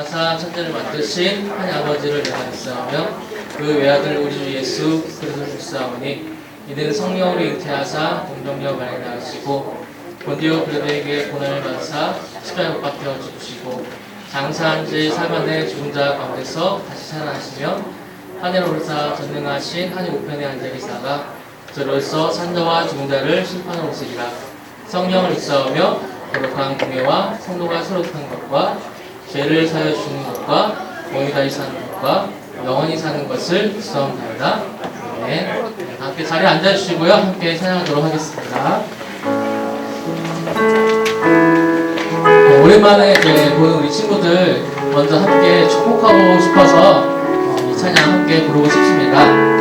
인자하사 천지를 만드신 하나님 아버지를 내가 믿사오며 그 외아들 우리 주 예수 그리스도를 믿사오니 이는 성령으로 잉태하사 동정녀 안에 낳으시고 본디오 빌라도에게 고난을 받으사 십자가에 못 박혀 죽으시고 장사한 지 4만에 죽은 자 가운데서 다시 살아나시며 하늘로 오르사 전능하신 하늘 우편에 앉아 계시다가 저로서 산자와 죽은 자를 심판하러 오시리라. 성령을 믿사오며 거룩한 공예와 성도가 서로한 것과 죄를 사여 주는 것과 영원히 다시 사는 것과 영원히 사는 것을 믿사옵나이다. 네. 함께 자리에 앉아주시고요. 함께 찬양하도록 하겠습니다. 오랜만에 보는 우리 친구들 먼저 함께 축복하고 싶어서 이 찬양 함께 부르고 싶습니다.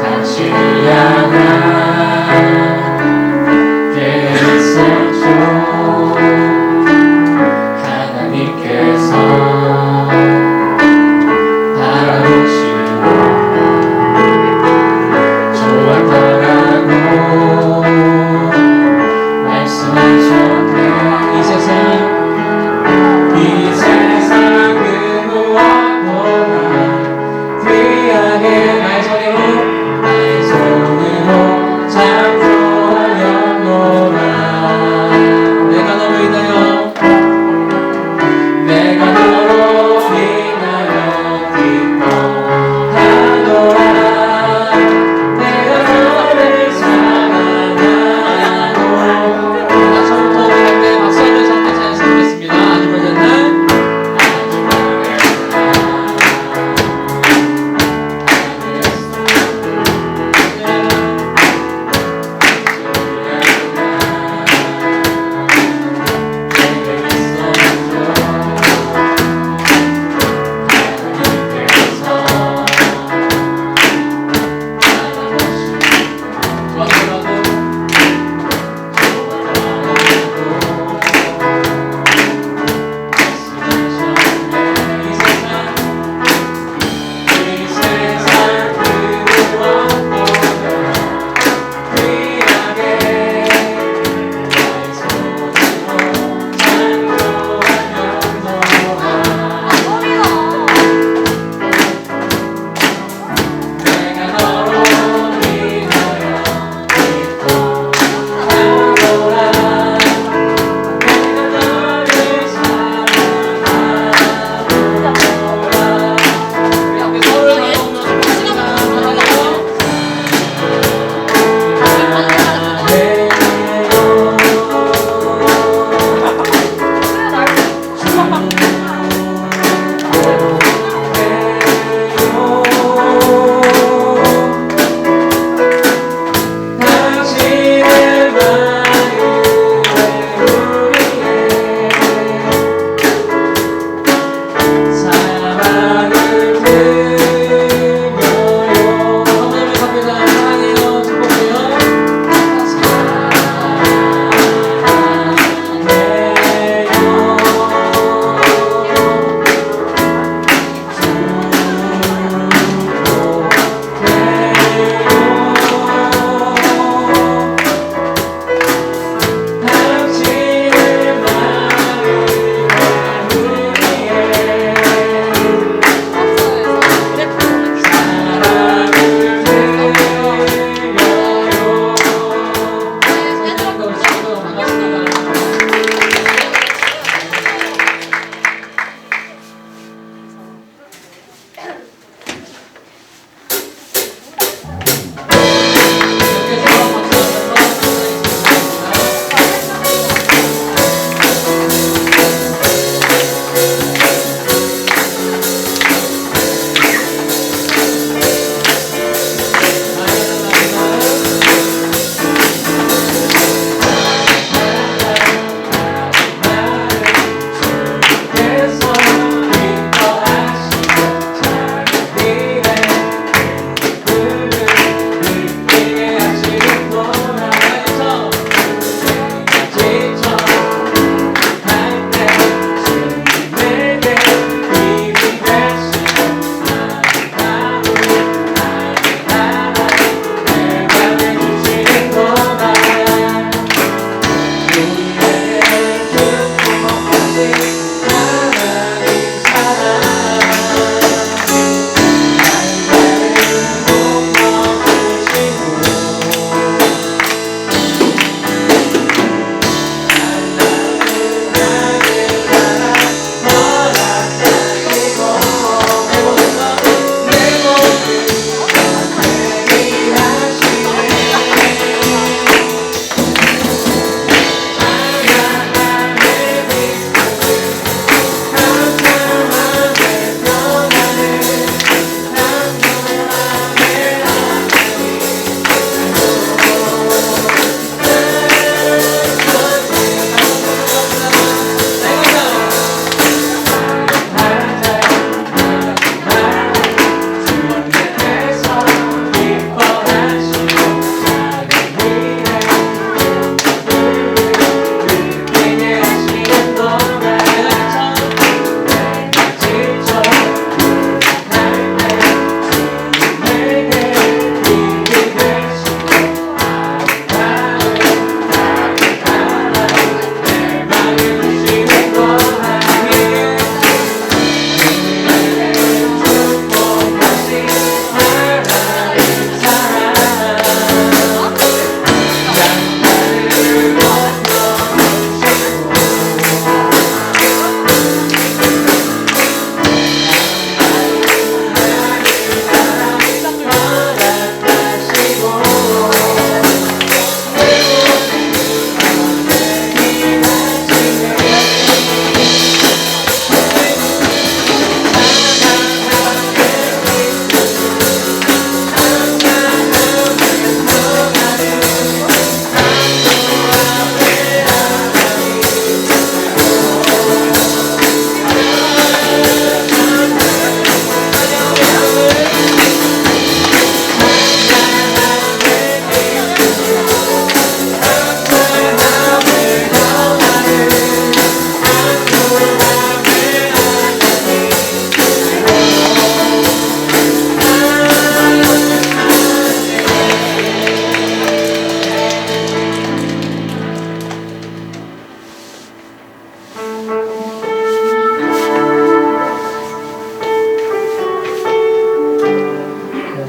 당신을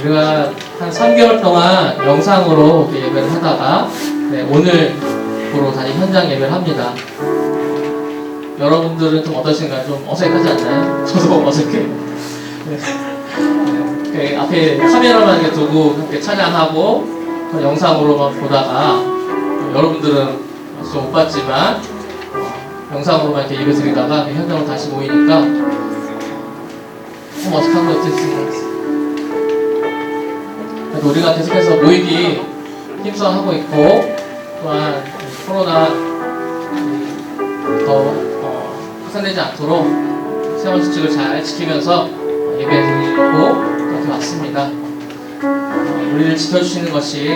우리가 한 3개월 동안 영상으로 이렇게 예배를 하다가 오늘부로 다시 현장 예배를 합니다. 여러분들은 좀 어떠신가요? 좀 어색하지 않나요? 저도 어색해요. 앞에 카메라만 이렇게 두고 이렇게 찬양하고 영상으로만 보다가 여러분들은 좀 못 봤지만 영상으로만 이렇게 예배 드리다가 현장으로 다시 모이니까 좀 어색한 것 같습니다. 그래도 우리가 계속해서 모이기 힘써하고 있고 또한 코로나 더 확산되지 않도록 생활수칙을 잘 지키면서 예배 드리고 이렇게 왔습니다. 우리를 지켜주시는 것이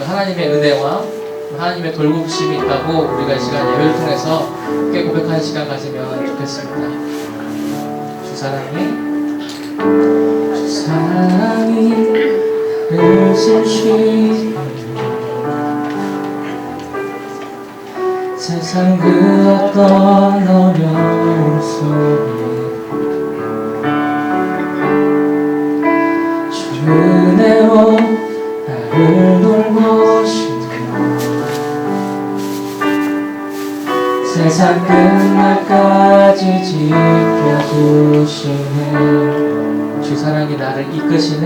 하나님의 은혜와 하나님의 돌보심이 있다고 우리가 이 시간 예배를 통해서 함께 고백하는 시간 가지면 좋겠습니다. 주 사랑이 나를 숨쉬게 세상 그 어떤 어려움 속에 주 은혜로 나를 돌보시며 세상 끝날까지 지켜주시네. 주 사랑이 나를 이끄시네.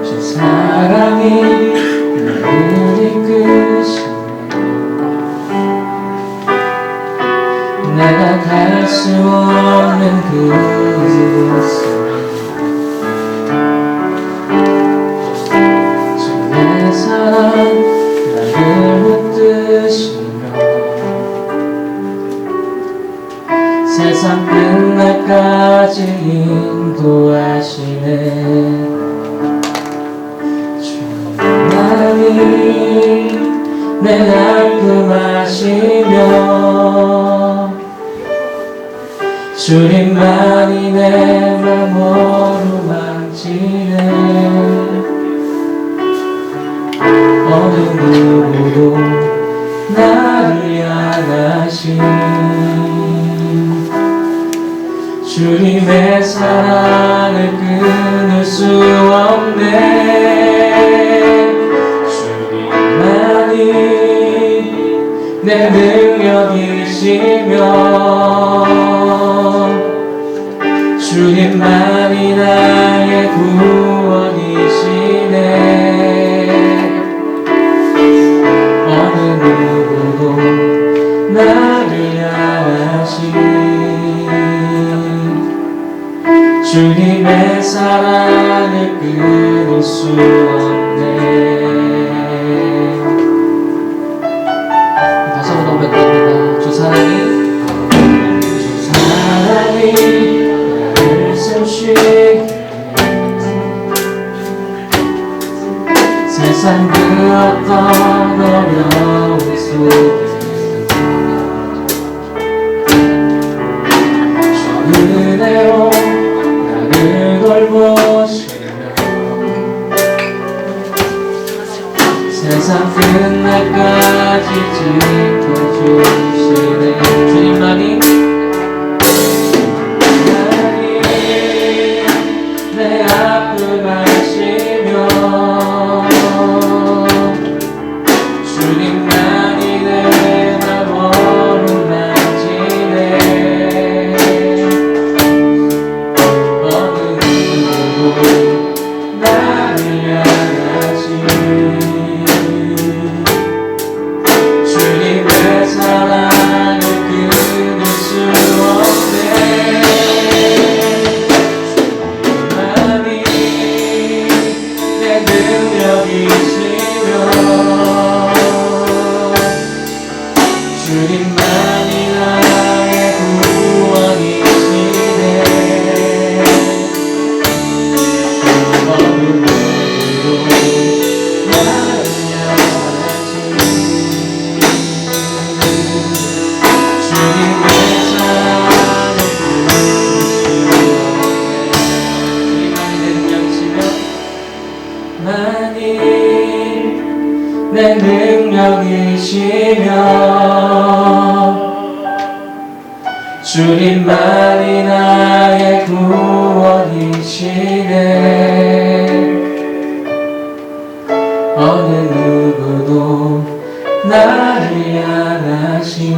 주 사랑이 나를 이끄시네. 내가 갈 수 없는 그곳에 주 내 사랑 나를 붙드시며 세상 끝날까지 인도하시네. 주님만이 내 아픔 아시며 주님만이 내 맘 어루만지네. 어느 누구도 나를 향하신 주님의 사랑을 끊을 수 없네. 주님만이 내 능력이시며 주님만이 나의 구원이시네. 어느 누구도 나를 향하신 주님의 사랑을 끊을 수 없네. 다시 한번 고백합니다. 주 사랑이 나를 숨쉬게 세상 그 어떤 어려움 속에 주 은혜로 나를 돌보시며 세상 끝날까지 지켜주시네. 주님만이 내 아픔 아시며 주님만이 내 주님만이 나의 구원이시네. 어느 누구도 나를 향하신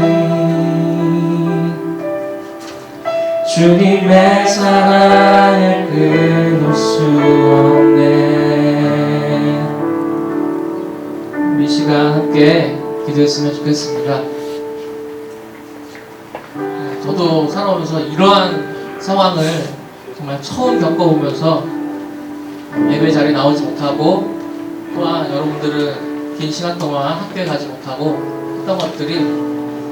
주님의 사랑을 끊을 수 없네. 우리 시간 함께 기도했으면 좋겠습니다. 저도 살아오면서 이러한 상황을 정말 처음 겪어보면서 예배 자리에 나오지 못하고, 또한 여러분들은 긴 시간 동안 학교에 가지 못하고 했던 것들이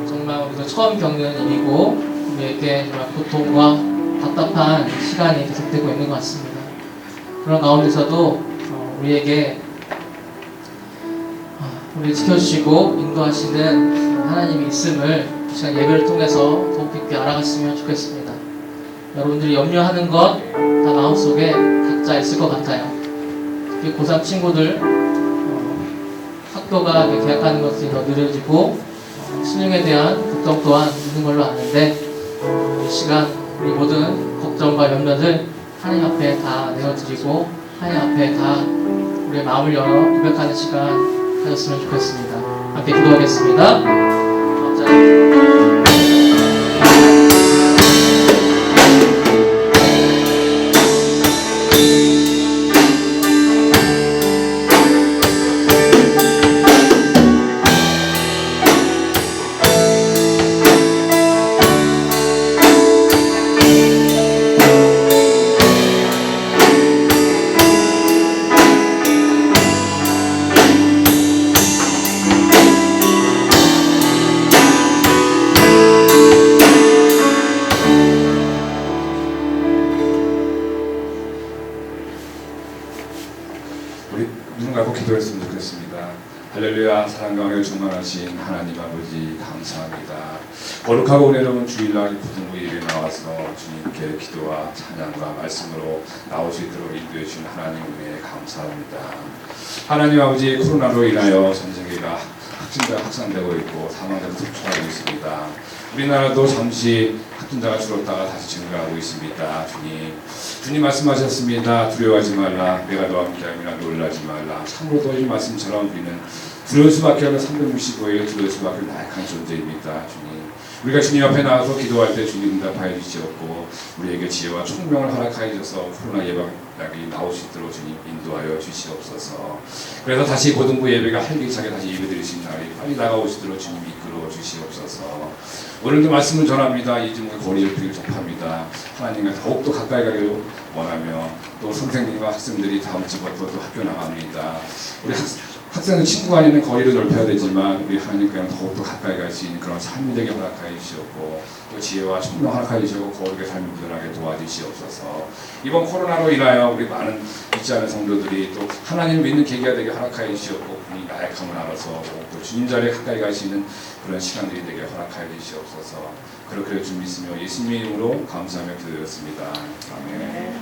정말 우리가 처음 겪는 일이고, 우리에게 정말 고통과 답답한 시간이 계속되고 있는 것 같습니다. 그런 가운데서도 우리에게 우리를 지켜주시고 인도하시는 하나님이 있음을 이 시간 예배를 통해서 더욱 깊게 알아갔으면 좋겠습니다. 여러분들이 염려하는 것 다 마음속에 각자 있을 것 같아요. 특히 고3 친구들 학교가 개학하는 것이 더 느려지고 수능에 대한 걱정 또한 있는 걸로 아는데, 이 시간 우리 모든 걱정과 염려들 하나님 앞에 다 내어드리고 하나님 앞에 다 우리의 마음을 열어 고백하는 시간 가졌으면 좋겠습니다. 함께 기도하겠습니다. 감사합니다. 우리 눈 감고 기도했으면 좋겠습니다. 할렐루야. 사랑과 은혜를 충만하신 하나님 아버지 감사합니다. 거룩하고 은혜로운 주일날 부흥부 예배에 나와서 주님께 기도와 찬양과 말씀으로 나올 수 있도록 인도해 주신 하나님 은혜에 감사합니다. 하나님 아버지, 코로나로 인하여 전 세계가 확진자가 확산되고 있고 사망자도 급증하고 있습니다. 우리나라도 잠시 확진자가 줄었다가 다시 증가하고 있습니다. 주님 말씀하셨습니다. 두려워하지 말라. 내가 너와 함께함이라. 놀라지 말라. 참으로도 이 말씀처럼 우리는 두려울 수밖에 없는 365일 두려울 수밖에 없는 나약한 존재입니다. 주님, 우리가 주님 앞에 나와서 기도할 때 주님 응답하여 주시옵고 우리에게 지혜와 총명을 허락하여 주셔서 코로나 예방약이 나올 수 있도록 주님 인도하여 주시옵소서. 그래서 다시 고등부 예배가 활기차게 다시 예배드리신 날이 빨리 다가오시도록 주님 이끌어 주시옵소서. 오늘도 말씀을 전합니다. 이 제목의 거리의 불을 접합니다. 하나님과 더욱더 가까이 가기를 원하며, 또 선생님과 학생들이 다음 주부터 또 학교 나갑니다. 우리 학생은 친구 간에는 거리를 넓혀야 되지만 우리 하나님께는 더욱더 가까이 갈 수 있는 그런 삶이 되게 허락하여 주시옵고, 또 지혜와 총명 허락하여 주시고 거룩의 삶을 구현하게 도와주시옵소서. 이번 코로나로 인하여 우리 많은 믿지 않은 성도들이 또 하나님을 믿는 계기가 되게 허락하여 주시옵고, 우리 나약함을 알아서 또 주님 자리에 가까이 갈 수 있는 그런 시간들이 되게 허락하여 주시옵소서. 그렇게 주 믿으며 예수님의 이름으로 감사하며 기도드렸습니다. 아멘.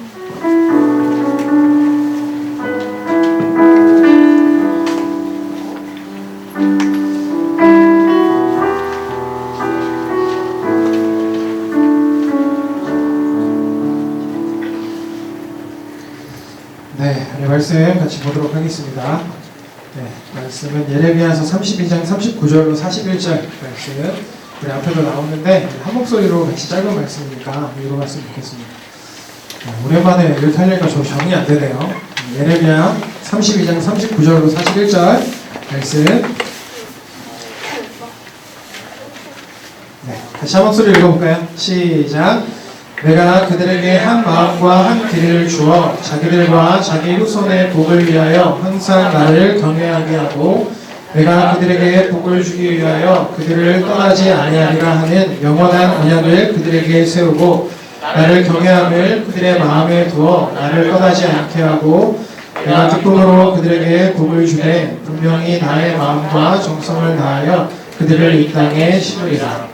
네, 말씀 같이 보도록 하겠습니다. 네, 말씀은 예레미야서 32장 39절로 41절 말씀, 우리 앞에도 나오는데 한 목소리로 같이 짧은 말씀이니까 읽어봤으면 좋겠습니다. 오랜만에 이렇게 하려니까 저 정이 안 되네요. 예레미야 32장 39절로 41절 말씀, 네, 같이 한 목소리 읽어볼까요? 시작. 내가 그들에게 한 마음과 한 길을 주어 자기들과 자기 후손의 복을 위하여 항상 나를 경외하게 하고, 내가 그들에게 복을 주기 위하여 그들을 떠나지 아니하리라 하는 영원한 언약을 그들에게 세우고, 나를 경외함을 그들의 마음에 두어 나를 떠나지 않게 하고, 내가 기쁨으로 그들에게 복을 주되 분명히 나의 마음과 정성을 다하여 그들을 이 땅에 심으리라.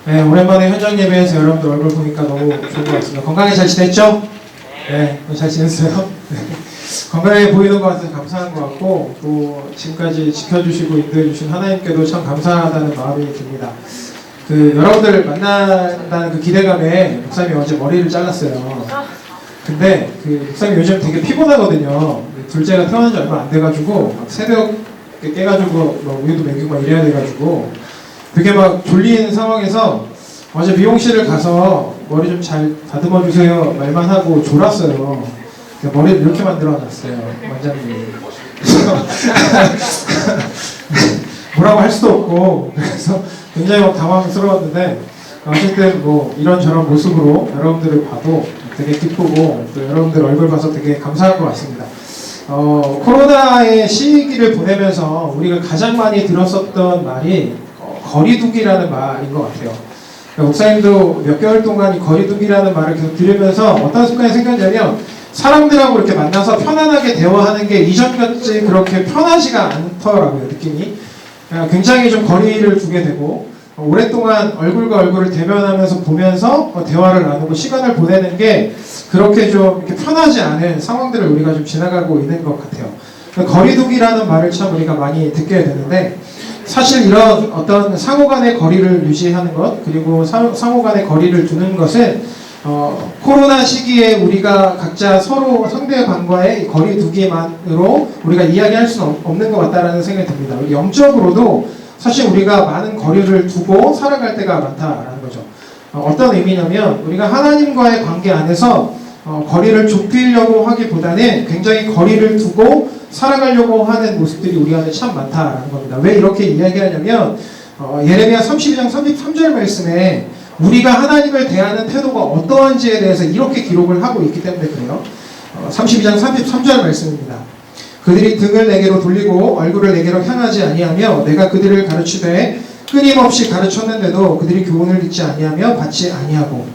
네, 오랜만에 현장 예배에서 여러분들 얼굴 보니까 너무 좋은 것 같습니다. 건강히 잘 지냈죠? 네, 잘 지냈어요? 네. 건강해 보이는 것 같아서 감사한 것 같고, 또 지금까지 지켜주시고 인도해주신 하나님께도 참 감사하다는 마음이 듭니다. 여러분들 만난다는 그 기대감에 목사님이 어제 머리를 잘랐어요. 근데 목사님 요즘 되게 피곤하거든요. 둘째가 태어난 지 얼마 안 돼가지고 막 새벽에 깨가지고 막 우유도 먹이고 막 이래야 돼가지고 되게 막 졸린 상황에서 어제 미용실을 가서 머리 좀 잘 다듬어 주세요 말만 하고 졸았어요. 머리를 이렇게 만들어 놨어요, 원장님이. 뭐라고 할 수도 없고 그래서 굉장히 막 당황스러웠는데 어쨌든 뭐 이런저런 모습으로 여러분들을 봐도 되게 기쁘고 또 여러분들 얼굴 봐서 되게 감사할 것 같습니다. 코로나의 시기를 보내면서 우리가 가장 많이 들었었던 말이 거리두기라는 말인 것 같아요. 목사님도 몇 개월 동안 이 거리두기라는 말을 계속 들으면서 어떤 습관이 생겼냐면 사람들하고 이렇게 만나서 편안하게 대화하는 게 이전같이 그렇게 편하지가 않더라고요, 느낌이. 굉장히 좀 거리를 두게 되고 오랫동안 얼굴과 얼굴을 대면하면서 보면서 대화를 나누고 시간을 보내는 게 그렇게 좀 이렇게 편하지 않은 상황들을 우리가 좀 지나가고 있는 것 같아요. 거리두기라는 말을 참 우리가 많이 듣게 되는데 사실 이런 어떤 상호 간의 거리를 유지하는 것 그리고 상호 간의 거리를 두는 것은 코로나 시기에 우리가 각자 서로 상대방과의 거리 두기만으로 우리가 이야기할 수는 없는 것 같다라는 생각이 듭니다. 영적으로도 사실 우리가 많은 거리를 두고 살아갈 때가 많다라는 거죠. 어떤 의미냐면 우리가 하나님과의 관계 안에서 거리를 좁히려고 하기보다는 굉장히 거리를 두고 살아가려고 하는 모습들이 우리 안에 참 많다라는 겁니다. 왜 이렇게 이야기하냐면 예레미야 32장 33절 말씀에 우리가 하나님을 대하는 태도가 어떠한지에 대해서 이렇게 기록을 하고 있기 때문에 그래요. 32장 33절 말씀입니다. 그들이 등을 내게로 돌리고 얼굴을 내게로 향하지 아니하며 내가 그들을 가르치되 끊임없이 가르쳤는데도 그들이 교훈을 듣지 아니하며 받지 아니하고.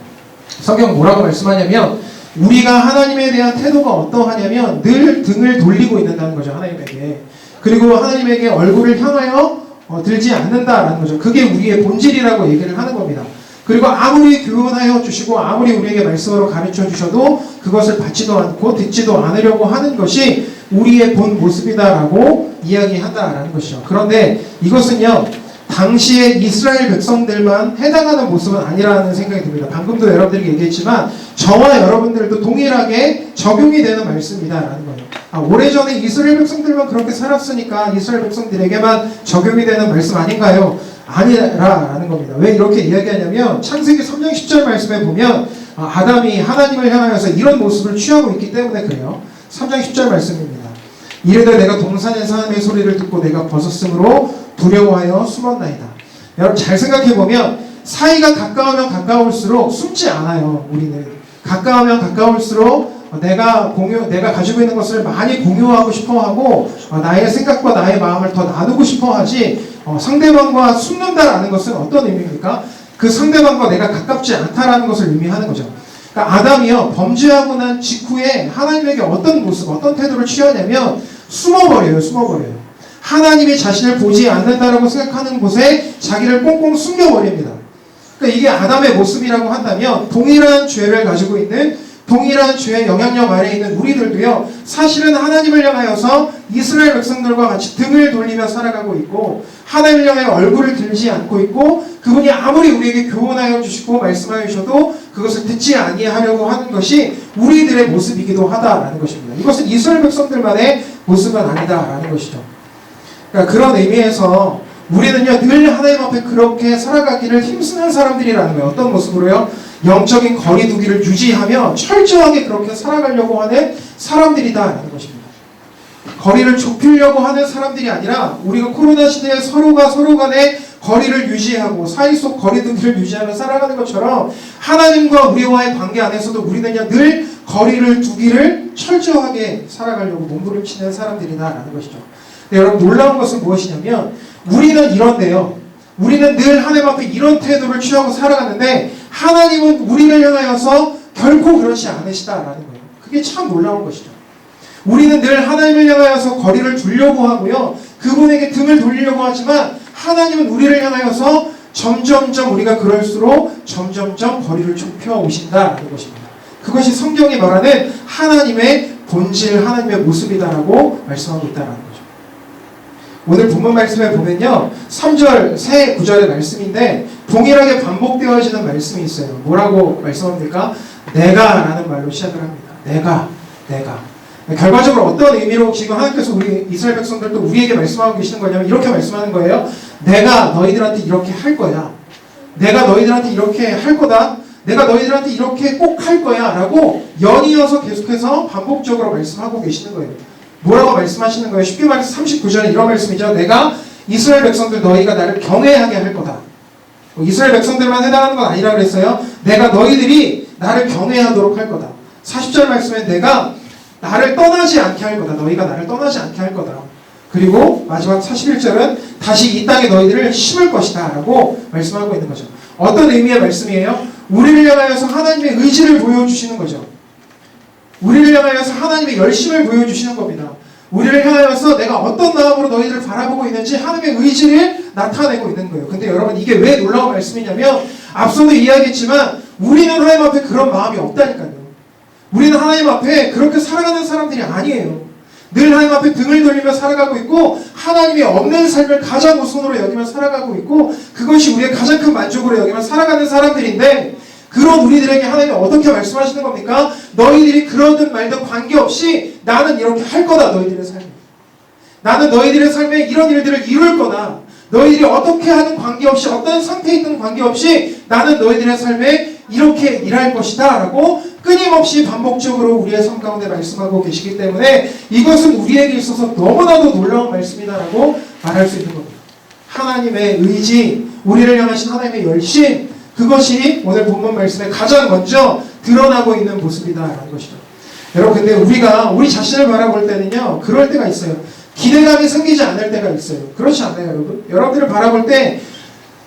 성경 뭐라고 말씀하냐면 우리가 하나님에 대한 태도가 어떠하냐면 늘 등을 돌리고 있는다는 거죠, 하나님에게. 그리고 하나님에게 얼굴을 향하여 들지 않는다라는 거죠. 그게 우리의 본질이라고 얘기를 하는 겁니다. 그리고 아무리 교훈하여 주시고 아무리 우리에게 말씀으로 가르쳐 주셔도 그것을 받지도 않고 듣지도 않으려고 하는 것이 우리의 본 모습이다라고 이야기한다라는 것이죠. 그런데 이것은요 당시에 이스라엘 백성들만 해당하는 모습은 아니라는 생각이 듭니다. 방금도 여러분들이 얘기했지만 저와 여러분들도 동일하게 적용이 되는 말씀이다라는 거예요. 오래전에 이스라엘 백성들만 그렇게 살았으니까 이스라엘 백성들에게만 적용이 되는 말씀 아닌가요? 아니라라는 겁니다. 왜 이렇게 이야기하냐면 창세기 3장 10절 말씀에 보면 아담이 하나님을 향하여서 이런 모습을 취하고 있기 때문에 그래요. 3장 10절 말씀입니다. 이르되 내가 동산에서 하나님의 소리를 듣고 내가 벗었으므로 두려워하여 숨었나이다. 여러분 잘 생각해보면 사이가 가까우면 가까울수록 숨지 않아요. 우리는 가까우면 가까울수록 내가 가지고 있는 것을 많이 공유하고 싶어하고 나의 생각과 나의 마음을 더 나누고 싶어하지 상대방과 숨는다라는 것은 어떤 의미입니까? 그 상대방과 내가 가깝지 않다라는 것을 의미하는 거죠. 그러니까 아담이요 범죄하고 난 직후에 하나님에게 어떤 모습, 어떤 태도를 취하냐면 숨어버려요. 하나님이 자신을 보지 않는다라고 생각하는 곳에 자기를 꽁꽁 숨겨버립니다. 그러니까 이게 아담의 모습이라고 한다면 동일한 죄를 가지고 있는 동일한 죄의 영향력 아래에 있는 우리들도요 사실은 하나님을 향하여서 이스라엘 백성들과 같이 등을 돌리며 살아가고 있고 하나님을 향해 얼굴을 들지 않고 있고 그분이 아무리 우리에게 교훈하여 주시고 말씀하여 주셔도 그것을 듣지 아니하려고 하는 것이 우리들의 모습이기도 하다라는 것입니다. 이것은 이스라엘 백성들만의 모습은 아니다라는 것이죠. 그러니까 그런 의미에서 우리는요 늘 하나님 앞에 그렇게 살아가기를 힘쓰는 사람들이라는 거예요. 어떤 모습으로요? 영적인 거리두기를 유지하며 철저하게 그렇게 살아가려고 하는 사람들이다라는 것입니다. 거리를 좁히려고 하는 사람들이 아니라 우리가 코로나 시대에 서로가 서로 간에 거리를 유지하고 사이 속 거리두기를 유지하며 살아가는 것처럼 하나님과 우리와의 관계 안에서도 우리는 늘 거리를 두기를 철저하게 살아가려고 몸부림치는 사람들이다라는 것이죠. 여러분 놀라운 것은 무엇이냐면 우리는 이런데요. 우리는 늘 하나님 앞에 이런 태도를 취하고 살아가는데 하나님은 우리를 향하여서 결코 그렇지 않으시다라는 거예요. 그게 참 놀라운 것이죠. 우리는 늘 하나님을 향하여서 거리를 두려고 하고요. 그분에게 등을 돌리려고 하지만 하나님은 우리를 향하여서 점점점 우리가 그럴수록 점점점 거리를 좁혀 오신다라는 것입니다. 그것이 성경이 말하는 하나님의 본질, 하나님의 모습이다라고 말씀하고 있다는 거죠. 오늘 본문 말씀에 보면요 3절 새 구절의 말씀인데 동일하게 반복되어지는 말씀이 있어요. 뭐라고 말씀합니까? 내가라는 말로 시작을 합니다. 내가. 결과적으로 어떤 의미로 지금 하나님께서 우리 이스라엘 백성들도 우리에게 말씀하고 계시는 거냐면 이렇게 말씀하는 거예요. 내가 너희들한테 이렇게 할 거야. 내가 너희들한테 이렇게 할 거다. 내가 너희들한테 이렇게 꼭 할 거야 라고 연이어서 계속해서 반복적으로 말씀하고 계시는 거예요. 뭐라고 말씀하시는 거예요? 쉽게 말해서 39절에 이런 말씀이죠. 내가 이스라엘 백성들 너희가 나를 경외하게 할 거다. 이스라엘 백성들만 해당하는 건 아니라 그랬어요. 내가 너희들이 나를 경외하도록 할 거다. 40절 말씀에 내가 나를 떠나지 않게 할 거다. 너희가 나를 떠나지 않게 할 거다. 그리고 마지막 41절은 다시 이 땅에 너희들을 심을 것이다 라고 말씀하고 있는 거죠. 어떤 의미의 말씀이에요? 우리를 향하여서 하나님의 의지를 보여주시는 거죠. 우리를 향하여서 하나님의 열심을 보여주시는 겁니다. 우리를 향하여서 내가 어떤 마음으로 너희들을 바라보고 있는지 하나님의 의지를 나타내고 있는 거예요. 근데 여러분 이게 왜 놀라운 말씀이냐면 앞서도 이야기했지만 우리는 하나님 앞에 그런 마음이 없다니까요. 우리는 하나님 앞에 그렇게 살아가는 사람들이 아니에요. 늘 하나님 앞에 등을 돌리며 살아가고 있고 하나님이 없는 삶을 가장 우선으로 여기며 살아가고 있고 그것이 우리의 가장 큰 만족으로 여기며 살아가는 사람들인데 그런 우리들에게 하나님이 어떻게 말씀하시는 겁니까? 너희들이 그러든 말든 관계없이 나는 이렇게 할 거다. 너희들의 삶에 나는 너희들의 삶에 이런 일들을 이룰 거다. 너희들이 어떻게 하든 관계없이 어떤 상태에 있든 관계없이 나는 너희들의 삶에 이렇게 일할 것이다 라고 끊임없이 반복적으로 우리의 삶 가운데 말씀하고 계시기 때문에 이것은 우리에게 있어서 너무나도 놀라운 말씀이다라고 말할 수 있는 겁니다. 하나님의 의지, 우리를 향하신 하나님의 열심, 그것이 오늘 본문 말씀에 가장 먼저 드러나고 있는 모습이다라는 것이죠. 여러분 근데 우리가 우리 자신을 바라볼 때는요 그럴 때가 있어요. 기대감이 생기지 않을 때가 있어요. 그렇지 않나요 여러분? 여러분들을 바라볼 때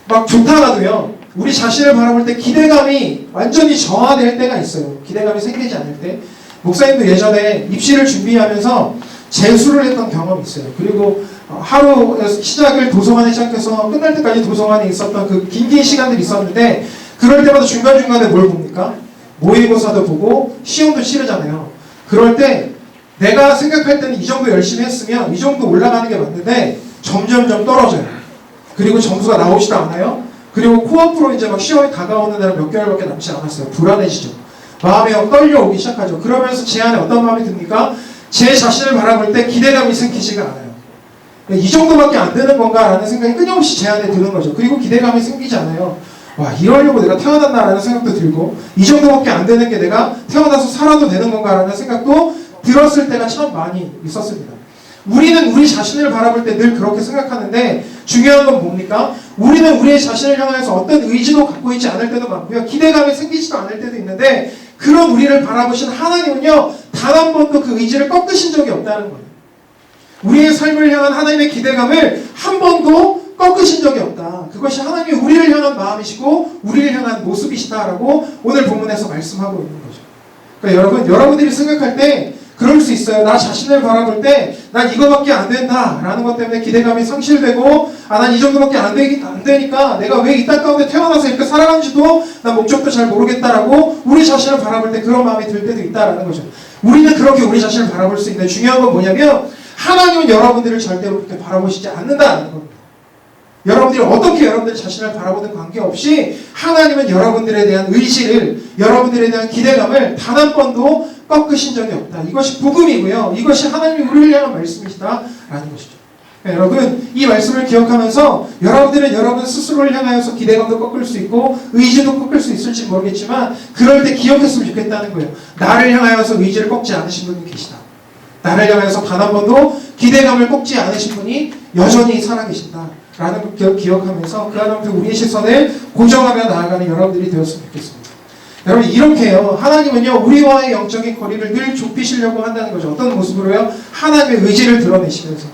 막 좋다가도요 우리 자신을 바라볼 때 기대감이 완전히 저하될 때가 있어요. 기대감이 생기지 않을 때. 목사님도 예전에 입시를 준비하면서 재수를 했던 경험이 있어요. 그리고 하루 시작을 도서관에 시작해서 끝날 때까지 도서관에 있었던 그 긴 시간들이 있었는데 그럴 때마다 중간중간에 뭘 봅니까? 모의고사도 보고 시험도 치르잖아요. 그럴 때 내가 생각할 때는 이 정도 열심히 했으면 이 정도 올라가는 게 맞는데 점점점 떨어져요. 그리고 점수가 나오지도 않아요. 그리고 코앞으로 이제 막 시험이 다가오는 날은 몇 개월밖에 남지 않았어요. 불안해지죠. 마음이 떨려오기 시작하죠. 그러면서 제 안에 어떤 마음이 듭니까? 제 자신을 바라볼 때 기대감이 생기지가 않아요. 이 정도밖에 안 되는 건가라는 생각이 끊임없이 제 안에 드는 거죠. 그리고 기대감이 생기지 않아요. 와, 이러려고 내가 태어났나라는 생각도 들고 이 정도밖에 안 되는 게 내가 태어나서 살아도 되는 건가라는 생각도 들었을 때가 참 많이 있었습니다. 우리는 우리 자신을 바라볼 때 늘 그렇게 생각하는데 중요한 건 뭡니까? 우리는 우리의 자신을 향해서 어떤 의지도 갖고 있지 않을 때도 많고요. 기대감이 생기지도 않을 때도 있는데 그런 우리를 바라보신 하나님은요. 단 한 번도 그 의지를 꺾으신 적이 없다는 거예요. 우리의 삶을 향한 하나님의 기대감을 한 번도 꺾으신 적이 없다. 그것이 하나님이 우리를 향한 마음이시고 우리를 향한 모습이시다라고 오늘 본문에서 말씀하고 있는 거죠. 그러니까 여러분들이 생각할 때 그럴 수 있어요. 나 자신을 바라볼 때 난 이거밖에 안 된다라는 것 때문에 기대감이 상실되고 난 이 정도밖에 안 되니까 내가 왜 이 땅 가운데 태어나서 이렇게 살아간지도 난 목적도 잘 모르겠다라고 우리 자신을 바라볼 때 그런 마음이 들 때도 있다라는 거죠. 우리는 그렇게 우리 자신을 바라볼 수 있는데 중요한 건 뭐냐면 하나님은 여러분들을 절대로 그렇게 바라보시지 않는다라는 겁니다. 여러분들이 어떻게 여러분들 자신을 바라보든 관계없이 하나님은 여러분들에 대한 의지를 여러분들에 대한 기대감을 단 한 번도 꺾으신 적이 없다. 이것이 복음이고요. 이것이 하나님이 우리를 향한 말씀이시다라는 것이죠. 여러분 이 말씀을 기억하면서 여러분들은 여러분 스스로를 향하여서 기대감도 꺾을 수 있고 의지도 꺾을 수 있을지 모르겠지만 그럴 때 기억했으면 좋겠다는 거예요. 나를 향하여서 의지를 꺾지 않으신 분이 계시다. 나를 향해서 단 한 번도 기대감을 꺾지 않으신 분이 여전히 살아계신다 라는 걸 기억하면서 그 하나님께 우리의 시선을 고정하며 나아가는 여러분들이 되었으면 좋겠습니다. 여러분 이렇게요. 하나님은요 우리와의 영적인 거리를 늘 좁히시려고 한다는 거죠. 어떤 모습으로요? 하나님의 의지를 드러내시면서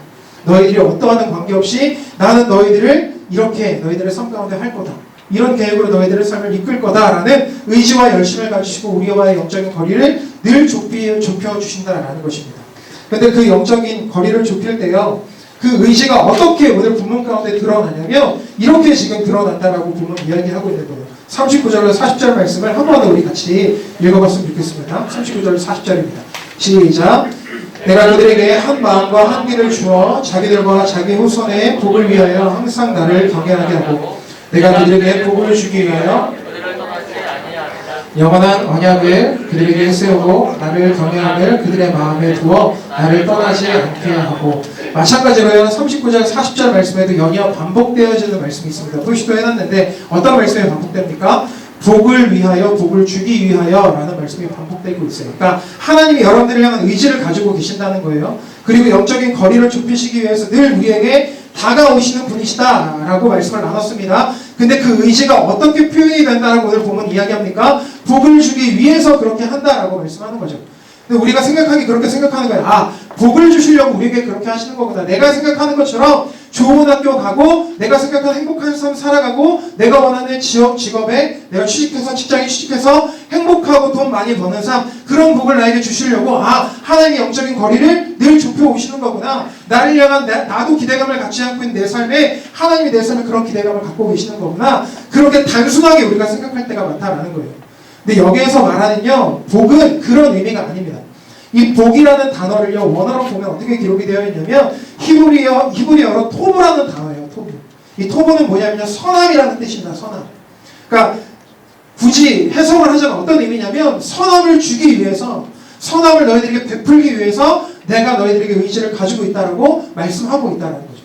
너희들이 어떠하든 관계없이 나는 너희들을 이렇게 너희들의 삶 가운데 할 거다. 이런 계획으로 너희들의 삶을 이끌 거다라는 의지와 열심을 가지시고 우리와의 영적인 거리를 늘 좁혀주신다라는 것입니다. 근데 그 영적인 거리를 좁힐 때요. 그 의지가 어떻게 오늘 본문 가운데 드러나냐면 이렇게 지금 드러난다라고 본문 이야기하고 있는 거예요. 39절과 40절 말씀을 한 번 우리 같이 읽어봤으면 좋겠습니다. 39절 40절입니다. 시작. 내가 그들에게 한 마음과 한 귀를 주어 자기들과 자기 후손의 복을 위하여 항상 나를 경외하게 하고 내가 그들에게 복을 주기 위하여 그들을 떠나지 아니하리라. 영원한 언약을 그들에게 세우고 나를 경외함을 그들의 마음에 두어 나를 떠나지 않게 하고. 마찬가지로요 39절 40절 말씀에도 연이어 반복되어지는 말씀이 있습니다. 표시도 해놨는데 어떤 말씀이 반복됩니까? 복을 위하여, 복을 주기 위하여 라는 말씀이 반복되고 있어요. 그러니까 하나님이 여러분들을 향한 의지를 가지고 계신다는 거예요. 그리고 영적인 거리를 좁히시기 위해서 늘 우리에게 다가오시는 분이시다 라고 말씀을 나눴습니다. 근데 그 의지가 어떻게 표현이 된다라고 오늘 보면 이야기합니까? 복을 주기 위해서 그렇게 한다라고 말씀하는 거죠. 근데 우리가 생각하기 그렇게 생각하는 거예요. 아, 복을 주시려고 우리에게 그렇게 하시는 거구나. 내가 생각하는 것처럼 좋은 학교 가고 내가 생각하는 행복한 삶 살아가고 내가 원하는 직업에 내가 취직해서 직장에 취직해서 행복하고 돈 많이 버는 삶, 그런 복을 나에게 주시려고 하나님의 영적인 거리를 늘 좁혀 오시는 거구나. 나를 향한 나도 기대감을 갖지 않고 있는 내 삶에 하나님이 내 삶에 그런 기대감을 갖고 계시는 거구나. 그렇게 단순하게 우리가 생각할 때가 많다라는 거예요. 근데 여기에서 말하는요 복은 그런 의미가 아닙니다. 이 복이라는 단어를요 원어로 보면 어떻게 기록이 되어 있냐면 히브리어로 토브라는 단어예요. 토브. 이 토브는 뭐냐면요 선함이라는 뜻입니다. 선함. 그러니까 굳이 해석을 하자면 어떤 의미냐면 선함을 주기 위해서, 선함을 너희들에게 베풀기 위해서 내가 너희들에게 의지를 가지고 있다라고 말씀하고 있다는 거죠.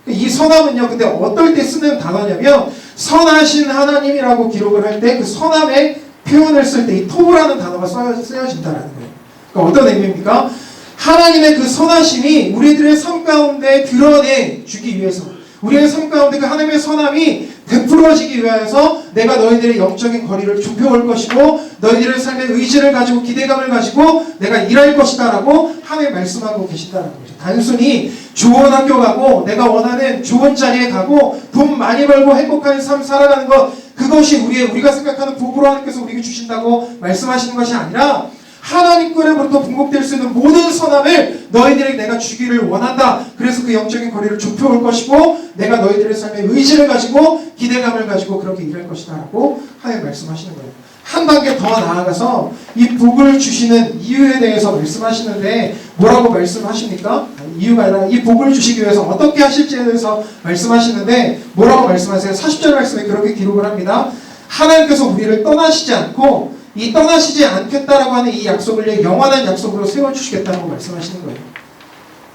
이 선함은요 근데 어떨 때 쓰는 단어냐면 선하신 하나님이라고 기록을 할 때 그 선함의 표현을 쓸 때 이 토브라는 단어가 쓰여진다라는 거예요. 그러니까 어떤 의미입니까? 하나님의 그 선하심이 우리들의 삶 가운데 드러내 주기 위해서, 우리의 삶 가운데 그 하나님의 선함이 베풀어지기 위해서 내가 너희들의 영적인 거리를 좁혀올 것이고 너희들의 삶의 의지를 가지고 기대감을 가지고 내가 일할 것이다 라고 하나님 말씀하고 계신다는 거죠. 단순히 좋은 학교 가고 내가 원하는 좋은 자리에 가고 돈 많이 벌고 행복한 삶 살아가는 것, 그것이 우리가 생각하는 복으로 하나님께서 우리에게 주신다고 말씀하시는 것이 아니라 하나님 께로부터 공급될 수 있는 모든 선함을 너희들에게 내가 주기를 원한다. 그래서 그 영적인 거리를 좁혀올 것이고 내가 너희들의 삶에 의지를 가지고 기대감을 가지고 그렇게 일할 것이다 라고 하나님 말씀하시는 거예요. 한 단계 더 나아가서 이 복을 주시는 이유에 대해서 말씀하시는데 뭐라고 말씀하십니까? 이유가 아니라 이 복을 주시기 위해서 어떻게 하실지에 대해서 말씀하시는데 뭐라고 말씀하세요? 40절 말씀에 그렇게 기록을 합니다. 하나님께서 우리를 떠나시지 않고 이 떠나시지 않겠다라고 하는 이 약속을 영원한 약속으로 세워주시겠다고 말씀하시는 거예요.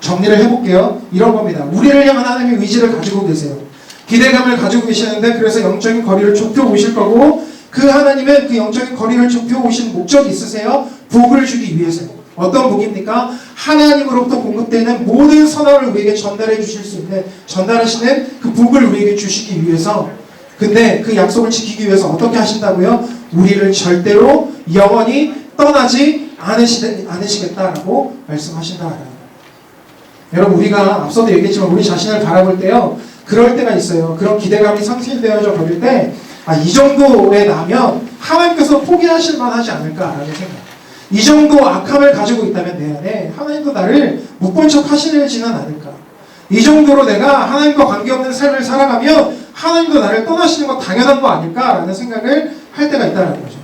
정리를 해볼게요. 이런 겁니다. 우리를 향한 하나님의 의지를 가지고 계세요. 기대감을 가지고 계시는데 그래서 영적인 거리를 좁혀 오실 거고 그 하나님은 그 영적인 거리를 좁혀 오신 목적이 있으세요. 복을 주기 위해서요. 어떤 복입니까? 하나님으로부터 공급되는 모든 선함을 우리에게 전달해 주실 수 있는, 전달하시는 그 복을 우리에게 주시기 위해서. 근데 그 약속을 지키기 위해서 어떻게 하신다고요? 우리를 절대로 영원히 떠나지 않으시겠다라고 말씀하신다라는 거예요. 여러분 우리가 앞서도 얘기했지만 우리 자신을 바라볼 때요 그럴 때가 있어요. 그런 기대감이 상실되어져 버릴 때 이 정도에 나면 하나님께서 포기하실 만하지 않을까라는 생각. 이 정도 악함을 가지고 있다면 내 안에 하나님도 나를 못 본 척 하시지는 않을까. 이 정도로 내가 하나님과 관계없는 삶을 살아가면 하나님도 나를 떠나시는 건 당연한 거 아닐까라는 생각을 할 때가 있다는 거죠.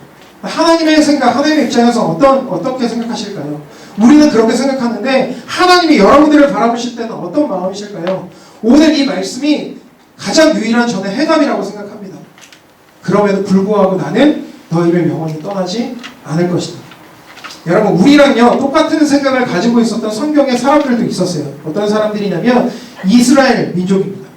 하나님의 생각, 하나님의 입장에서 어떻게 생각하실까요? 우리는 그렇게 생각하는데 하나님이 여러분들을 바라보실 때는 어떤 마음이실까요? 오늘 이 말씀이 가장 유일한 저는 해답이라고 생각합니다. 그럼에도 불구하고 나는 너희를 영원히 떠나지 않을 것이다. 여러분 우리랑요 똑같은 생각을 가지고 있었던 성경의 사람들도 있었어요. 어떤 사람들이냐면 이스라엘 민족입니다.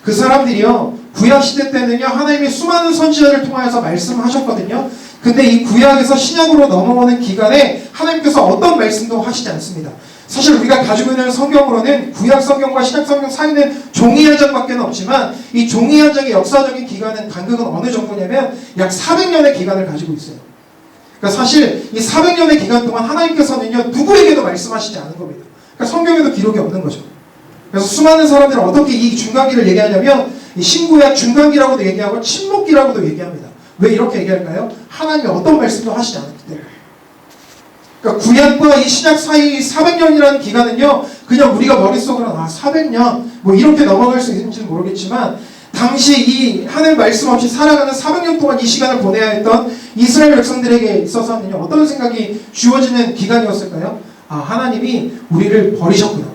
그 사람들이요 구약시대 때는요 하나님이 수많은 선지자를 통하여서 말씀하셨거든요. 근데 이 구약에서 신약으로 넘어오는 기간에 하나님께서 어떤 말씀도 하시지 않습니다. 사실 우리가 가지고 있는 성경으로는 구약 성경과 신약 성경 사이는 종이 한 장밖에 없지만 이 종이 한 장의 역사적인 기간은 간극은 어느 정도냐면 약 400년의 기간을 가지고 있어요. 그러니까 사실 이 400년의 기간 동안 하나님께서는요 누구에게도 말씀하시지 않은 겁니다. 그러니까 성경에도 기록이 없는 거죠. 그래서 수많은 사람들은 어떻게 이 중간기를 얘기하냐면 이 신구약 중간기라고도 얘기하고 침묵기라고도 얘기합니다. 왜 이렇게 얘기할까요? 하나님이 어떤 말씀도 하시지 않았기 때문에. 그러니까 구약과 이 신약 사이 400년이라는 기간은요 그냥 우리가 머릿속으로 400년 뭐 이렇게 넘어갈 수 있는지는 모르겠지만 당시 이 하늘 말씀 없이 살아가는 400년 동안 이 시간을 보내야 했던 이스라엘 백성들에게 있어서는요 어떤 생각이 주어지는 기간이었을까요? 하나님이 우리를 버리셨구나.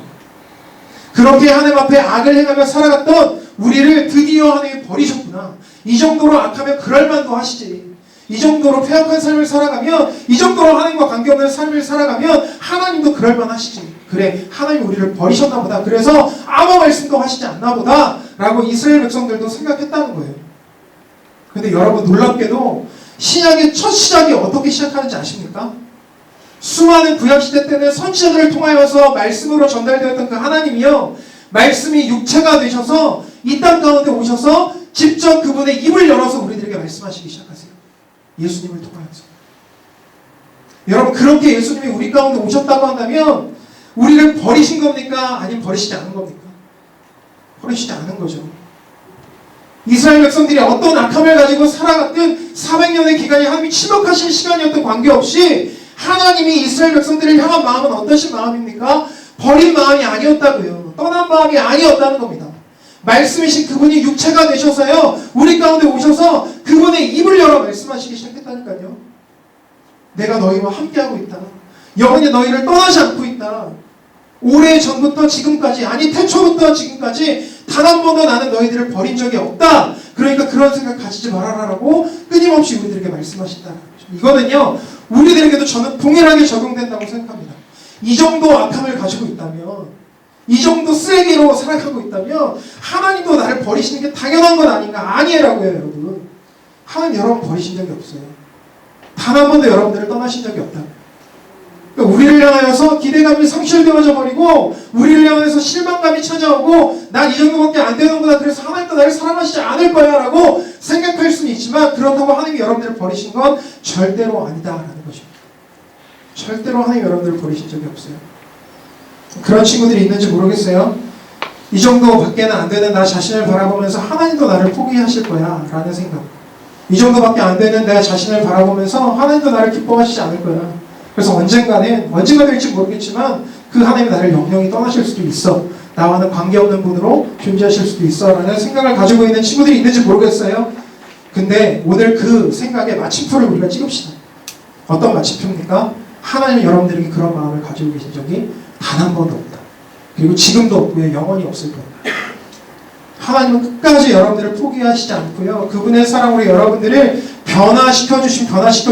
그렇게 하나님 앞에 악을 행하며 살아갔던 우리를 드디어 하나님이 버리셨구나. 이 정도로 악하면 그럴만도 하시지. 이 정도로 폐역한 삶을 살아가면, 이 정도로 하나님과 관계없는 삶을 살아가면 하나님도 그럴만하시지. 그래, 하나님이 우리를 버리셨나 보다. 그래서 아무 말씀도 하시지 않나 보다 라고 이스라엘 백성들도 생각했다는 거예요. 근데 여러분, 놀랍게도 신약의 첫 시작이 어떻게 시작하는지 아십니까? 수많은 구약시대 때는 선지자들을 통하여서 말씀으로 전달되었던 그 하나님이요, 말씀이 육체가 되셔서 이 땅 가운데 오셔서 직접 그분의 입을 열어서 우리들에게 말씀하시기 시작하세요. 예수님을 통하여서. 여러분, 그렇게 예수님이 우리 가운데 오셨다고 한다면 우리를 버리신 겁니까? 아니면 버리시지 않은 겁니까? 버리시지 않은 거죠. 이스라엘 백성들이 어떤 악함을 가지고 살아갔든 400년의 기간이 하나님이 침묵하신 시간이었던 관계없이 하나님이 이스라엘 백성들을 향한 마음은 어떠신 마음입니까? 버린 마음이 아니었다고요. 떠난 마음이 아니었다는 겁니다. 말씀이신 그분이 육체가 되셔서요, 우리 가운데 오셔서 그분의 입을 열어 말씀하시기 시작했다니까요. 내가 너희와 함께하고 있다. 영원히 너희를 떠나지 않고 있다. 오래전부터 지금까지, 아니 태초부터 지금까지 단 한 번도 나는 너희들을 버린 적이 없다. 그러니까 그런 생각 가지지 말아라라고 끊임없이 우리들에게 말씀하신다는 거죠. 이거는요, 우리들에게도 저는 동일하게 적용된다고 생각합니다. 이 정도 악함을 가지고 있다면, 이 정도 쓰레기로 살아가고 있다면 하나님도 나를 버리시는 게 당연한 건 아닌가? 아니라고요, 여러분. 하나님 여러분 버리신 적이 없어요. 단 한 번도 여러분들을 떠나신 적이 없다. 그러니까 우리를 향하여서 기대감이 상실되어져 버리고, 우리를 향해서 실망감이 찾아오고, 난 이 정도밖에 안 되는구나, 그래서 하나님도 나를 사랑하시지 않을 거야 라고 생각할 수는 있지만, 그렇다고 하나님이 여러분들을 버리신 건 절대로 아니다라는 것입니다. 절대로 하나님이 여러분들을 버리신 적이 없어요. 그런 친구들이 있는지 모르겠어요. 이 정도밖에는 안 되는 나 자신을 바라보면서 하나님도 나를 포기하실 거야 라는 생각. 이 정도밖에 안 되는 내 자신을 바라보면서 하나님도 나를 기뻐하시지 않을 거야. 그래서 언젠가 될지 모르겠지만 그 하나님이 나를 영영히 떠나실 수도 있어. 나와는 관계없는 분으로 존재하실 수도 있어 라는 생각을 가지고 있는 친구들이 있는지 모르겠어요. 근데 오늘 그 생각에 마침표를 우리가 찍읍시다. 어떤 마침표입니까? 하나님이 여러분들에게 그런 마음을 가지고 계신 적이 단 한 번도 없다. 그리고 지금도 없고요, 영원히 없을 겁니다. 하나님은 끝까지 여러분들을 포기하시지 않고요, 그분의 사랑으로 여러분들을 변화시켜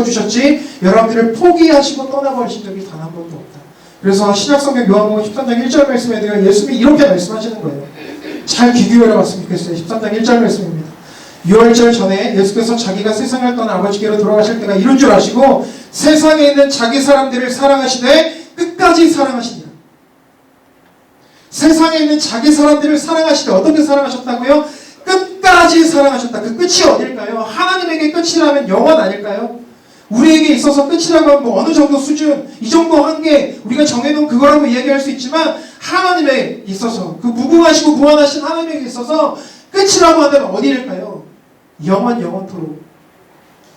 주셨지, 여러분들을 포기하시고 떠나버리신 적이 단 한 번도 없다. 그래서 신약성경 요한복음 13장 1절 말씀에 대해 예수님이 이렇게 말씀하시는 거예요. 잘 귀 기울여 봤으면 좋겠어요. 13장 1절 말씀입니다. 6월절 전에 예수께서 자기가 세상을 떠나 아버지께로 돌아가실 때가 이른 줄 아시고 세상에 있는 자기 사람들을 사랑하시되 끝까지 사랑하시니라. 세상에 있는 자기 사람들을 사랑하시되 어떻게 사랑하셨다고요? 끝까지 사랑하셨다. 그 끝이 어딜까요? 하나님에게 끝이라면 영원 아닐까요? 우리에게 있어서 끝이라고 하면 뭐 어느 정도 수준, 이 정도 한계 우리가 정해놓은 그거라고 이야기할 수 있지만, 하나님에 있어서, 그 무궁하시고 무한하신 하나님에게 있어서 끝이라고 한다면 어디일까요? 영원토록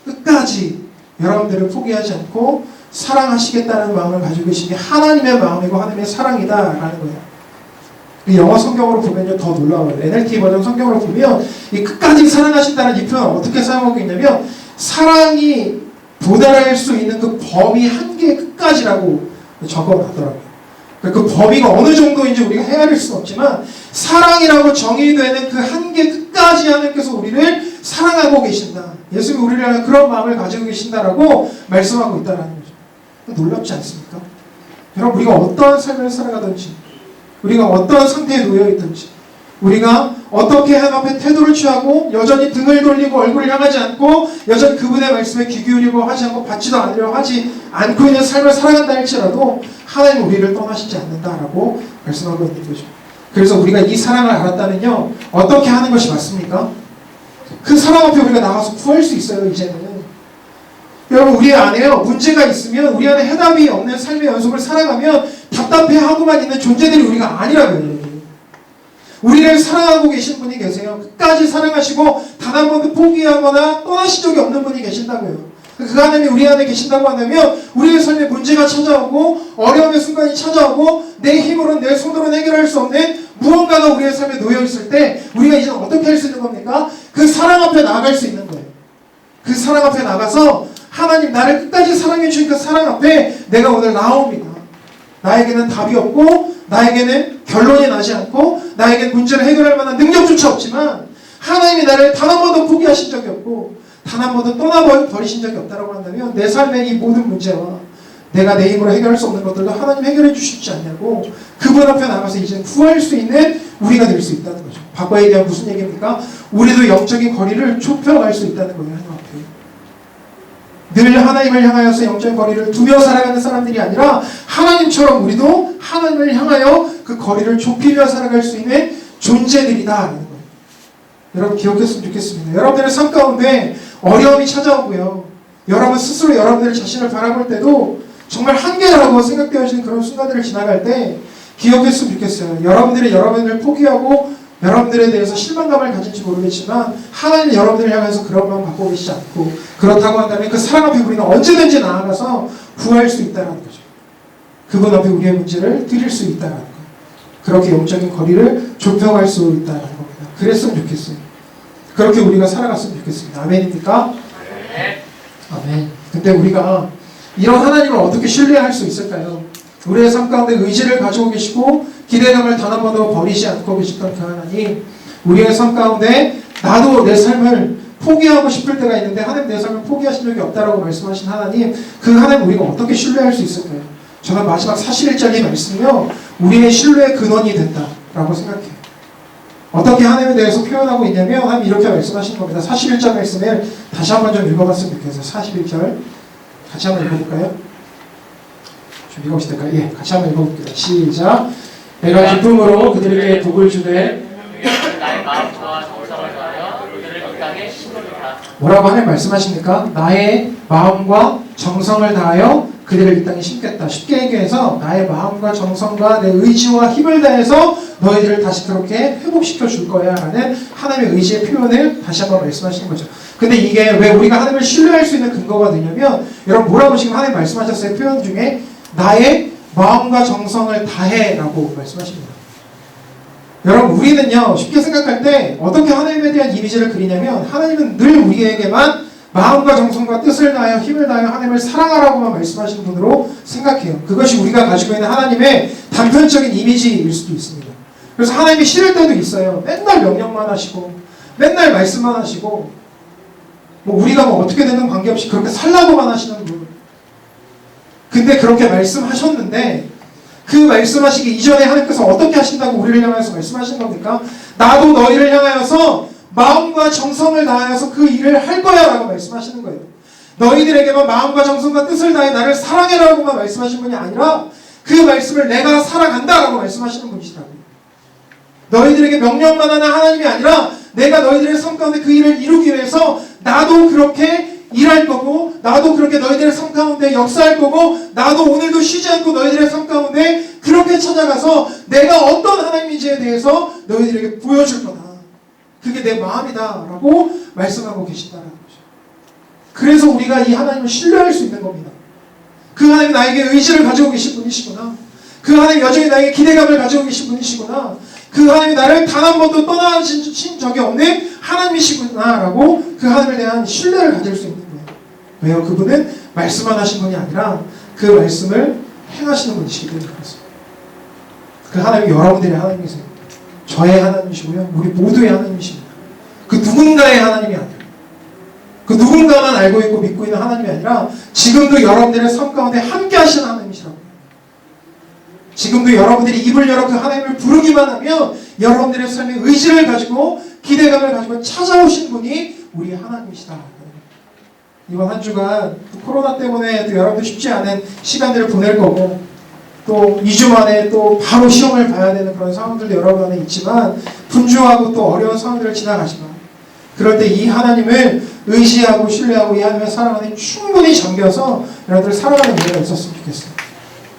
끝까지 여러분들을 포기하지 않고 사랑하시겠다는 마음을 가지고 계신 게 하나님의 마음이고 하나님의 사랑이다라는 거예요. 영어 성경으로 보면요, 더 놀라워요. NLT 버전 성경으로 보면 이 끝까지 사랑하신다는 이 표현을 어떻게 사용하고 있냐면, 사랑이 도달할 수 있는 그 범위 한계 끝까지라고 적어놨더라고요. 그 범위가 어느 정도인지 우리가 헤아릴 수는 없지만, 사랑이라고 정의되는 그 한계 끝까지 하나님께서 우리를 사랑하고 계신다. 예수님이 우리를 향해 그런 마음을 가지고 계신다라고 말씀하고 있다는 거죠. 놀랍지 않습니까? 여러분, 우리가 어떠한 삶을 살아가든지, 우리가 어떠한 상태에 놓여있든지, 우리가 어떻게 하나님 앞에 태도를 취하고 여전히 등을 돌리고 얼굴을 향하지 않고 여전히 그분의 말씀에 귀 기울이고 하지 않고 받지도 않으려 하지 않고 있는 삶을 살아간다 할지라도 하나님 우리를 떠나시지 않는다라고 말씀하고 있는 거죠. 그래서 우리가 이 사랑을 알았다면요, 어떻게 하는 것이 맞습니까? 그 사랑 앞에 우리가 나가서 구할 수 있어요. 이제는 여러분, 우리 안에요, 문제가 있으면 우리 안에 해답이 없는 삶의 연속을 살아가면 답답해하고만 있는 존재들이 우리가 아니라고요. 우리를 사랑하고 계신 분이 계세요. 끝까지 사랑하시고 단 한 번도 포기하거나 떠나신 적이 없는 분이 계신다고요. 그 하나님이 우리 안에 계신다고 한다면 우리의 삶에 문제가 찾아오고 어려움의 순간이 찾아오고 내 힘으로는, 내 손으로는 해결할 수 없는 무언가가 우리의 삶에 놓여있을 때 우리가 이제 어떻게 할 수 있는 겁니까? 그 사랑 앞에 나아갈 수 있는 거예요. 그 사랑 앞에 나가서 하나님, 나를 끝까지 사랑해 주신 그 사랑 앞에 내가 오늘 나옵니다. 나에게는 답이 없고 나에게는 결론이 나지 않고 나에게는 문제를 해결할 만한 능력조차 없지만 하나님이 나를 단 한 번도 포기하신 적이 없고 단 한 번도 떠나버리신 적이 없다고 한다면 내 삶의 이 모든 문제와 내가 내 힘으로 해결할 수 없는 것들도 하나님 해결해 주시지 않냐고 그분 앞에 나가서 이제 구할 수 있는 우리가 될 수 있다는 거죠. 과거에 얘기한 무슨 얘기입니까? 우리도 영적인 거리를 좁혀갈 수 있다는 거예요. 하나님 앞에. 늘 하나님을 향하여서 영적인 거리를 두며 살아가는 사람들이 아니라 하나님처럼 우리도 하나님을 향하여 그 거리를 좁히며 살아갈 수 있는 존재들이다라는 거예요. 여러분 기억했으면 좋겠습니다. 여러분들의 삶 가운데 어려움이 찾아오고요. 여러분 스스로 여러분들 자신을 바라볼 때도 정말 한계라고 생각되어지는 그런 순간들을 지나갈 때 기억했으면 좋겠어요. 여러분을 포기하고 여러분들에 대해서 실망감을 가질지 모르겠지만 하나님은 여러분들을 향해서 그런 마음 갖고 계시지 않고 그렇다고 한다면 그 사랑 앞에 우리는 언제든지 나아가서 구할 수 있다는 거죠. 그분 앞에 우리의 문제를 드릴 수 있다는 거. 그렇게 영적인 거리를 좁혀갈 수 있다는 겁니다. 그랬으면 좋겠어요. 그렇게 우리가 살아갔으면 좋겠습니다. 아멘입니까? 네. 아멘. 근데 우리가 이런 하나님을 어떻게 신뢰할 수 있을까요? 우리의 삶 가운데 의지를 가지고 계시고 기대감을 단 한 번도 버리지 않고 계셨던 그 하나님, 우리의 삶 가운데 나도 내 삶을 포기하고 싶을 때가 있는데 하나님 내 삶을 포기하신 적이 없다라고 말씀하신 하나님, 그 하나님 우리가 어떻게 신뢰할 수 있을까요? 저는 마지막 41절 이 말씀이요 우리의 신뢰의 근원이 된다라고 생각해요. 어떻게 하나님에 대해서 표현하고 있냐면 하나님 이렇게 말씀하시는 겁니다. 41절 말씀을 다시 한번 좀 읽어봤으면 좋겠어요. 41절 같이 한번 읽어볼까요? 좀 읽어보실까요? 예, 같이 한번 읽어볼게요. 시작. 내가 기쁨으로 그들에게 복을 주되 나의 마음과 정성을 다하여 그들을 이 땅에 심으리라. 뭐라고 하나님 말씀하십니까? 나의 마음과 정성을 다하여 그들을 이 땅에 심겠다. 쉽게 얘기해서 나의 마음과 정성과 내 의지와 힘을 다해서 너희들을 다시 그렇게 회복시켜 줄 거야 라는 하나님의 의지의 표현을 다시 한번 말씀하시는 거죠. 근데 이게 왜 우리가 하나님을 신뢰할 수 있는 근거가 되냐면 여러분 뭐라고 지금 하나님 말씀하셨어요? 표현 중에 나의 마음과 정성을 다해 라고 말씀하십니다. 여러분 우리는요 쉽게 생각할 때 어떻게 하나님에 대한 이미지를 그리냐면 하나님은 늘 우리에게만 마음과 정성과 뜻을 다하여 힘을 다하여 하나님을 사랑하라고만 말씀하시는 분으로 생각해요. 그것이 우리가 가지고 있는 하나님의 단편적인 이미지일 수도 있습니다. 그래서 하나님이 싫을 때도 있어요. 맨날 명령만 하시고 맨날 말씀만 하시고 뭐 우리가 뭐 어떻게 되는 관계없이 그렇게 살라고만 하시는 분. 근데 그렇게 말씀하셨는데 그 말씀하시기 이전에 하나님께서 어떻게 하신다고 우리를 향하여서 말씀하신 겁니까? 나도 너희를 향하여서 마음과 정성을 다하여서 그 일을 할 거야 라고 말씀하시는 거예요. 너희들에게만 마음과 정성과 뜻을 다해 나를 사랑해라고만 말씀하신 분이 아니라 그 말씀을 내가 살아간다 라고 말씀하시는 분이시라고요. 너희들에게 명령만 하는 하나님이 아니라 내가 너희들의 삶 가운데 그 일을 이루기 위해서 나도 그렇게 일할 거고 나도 그렇게 너희들의 삶 가운데 역사할 거고 나도 오늘도 쉬지 않고 너희들의 삶 가운데 그렇게 찾아가서 내가 어떤 하나님인지에 대해서 너희들에게 보여줄 거다. 그게 내 마음이다 라고 말씀하고 계신다는 거죠. 그래서 우리가 이 하나님을 신뢰할 수 있는 겁니다. 그 하나님이 나에게 의지를 가지고 계신 분이시구나. 그 하나님이 여전히 나에게 기대감을 가지고 계신 분이시구나. 그 하나님이 나를 단 한 번도 떠나신 적이 없는 하나님이시구나 라고 그 하나님에 대한 신뢰를 가질 수 있는 거예요. 왜요? 그분은 말씀만 하신 분이 아니라 그 말씀을 행하시는 분이시기 때문에 그렇습니다. 그 하나님이 여러분들의 하나님이세요. 저의 하나님이시고요. 우리 모두의 하나님이십니다. 그 누군가의 하나님이 아니라 그 누군가만 알고 있고 믿고 있는 하나님이 아니라 지금도 여러분들의 삶 가운데 함께 하시는 하나님이시라고요. 지금도 여러분들이 입을 열어 그 하나님을 부르기만 하면 여러분들의 삶의 의지를 가지고 기대감을 가지고 찾아오신 분이 우리의 하나님이시다. 이번 한 주간 코로나 때문에 또 여러분들 쉽지 않은 시간들을 보낼 거고 또 2주 만에 또 바로 시험을 봐야 되는 그런 상황들도 여러분 안에 있지만 분주하고 또 어려운 상황들을 지나가지만 그럴 때 이 하나님을 의지하고 신뢰하고 이 하나님의 사랑 안에 충분히 잠겨서 여러분들 살아가는 은혜가 있었으면 좋겠습니다.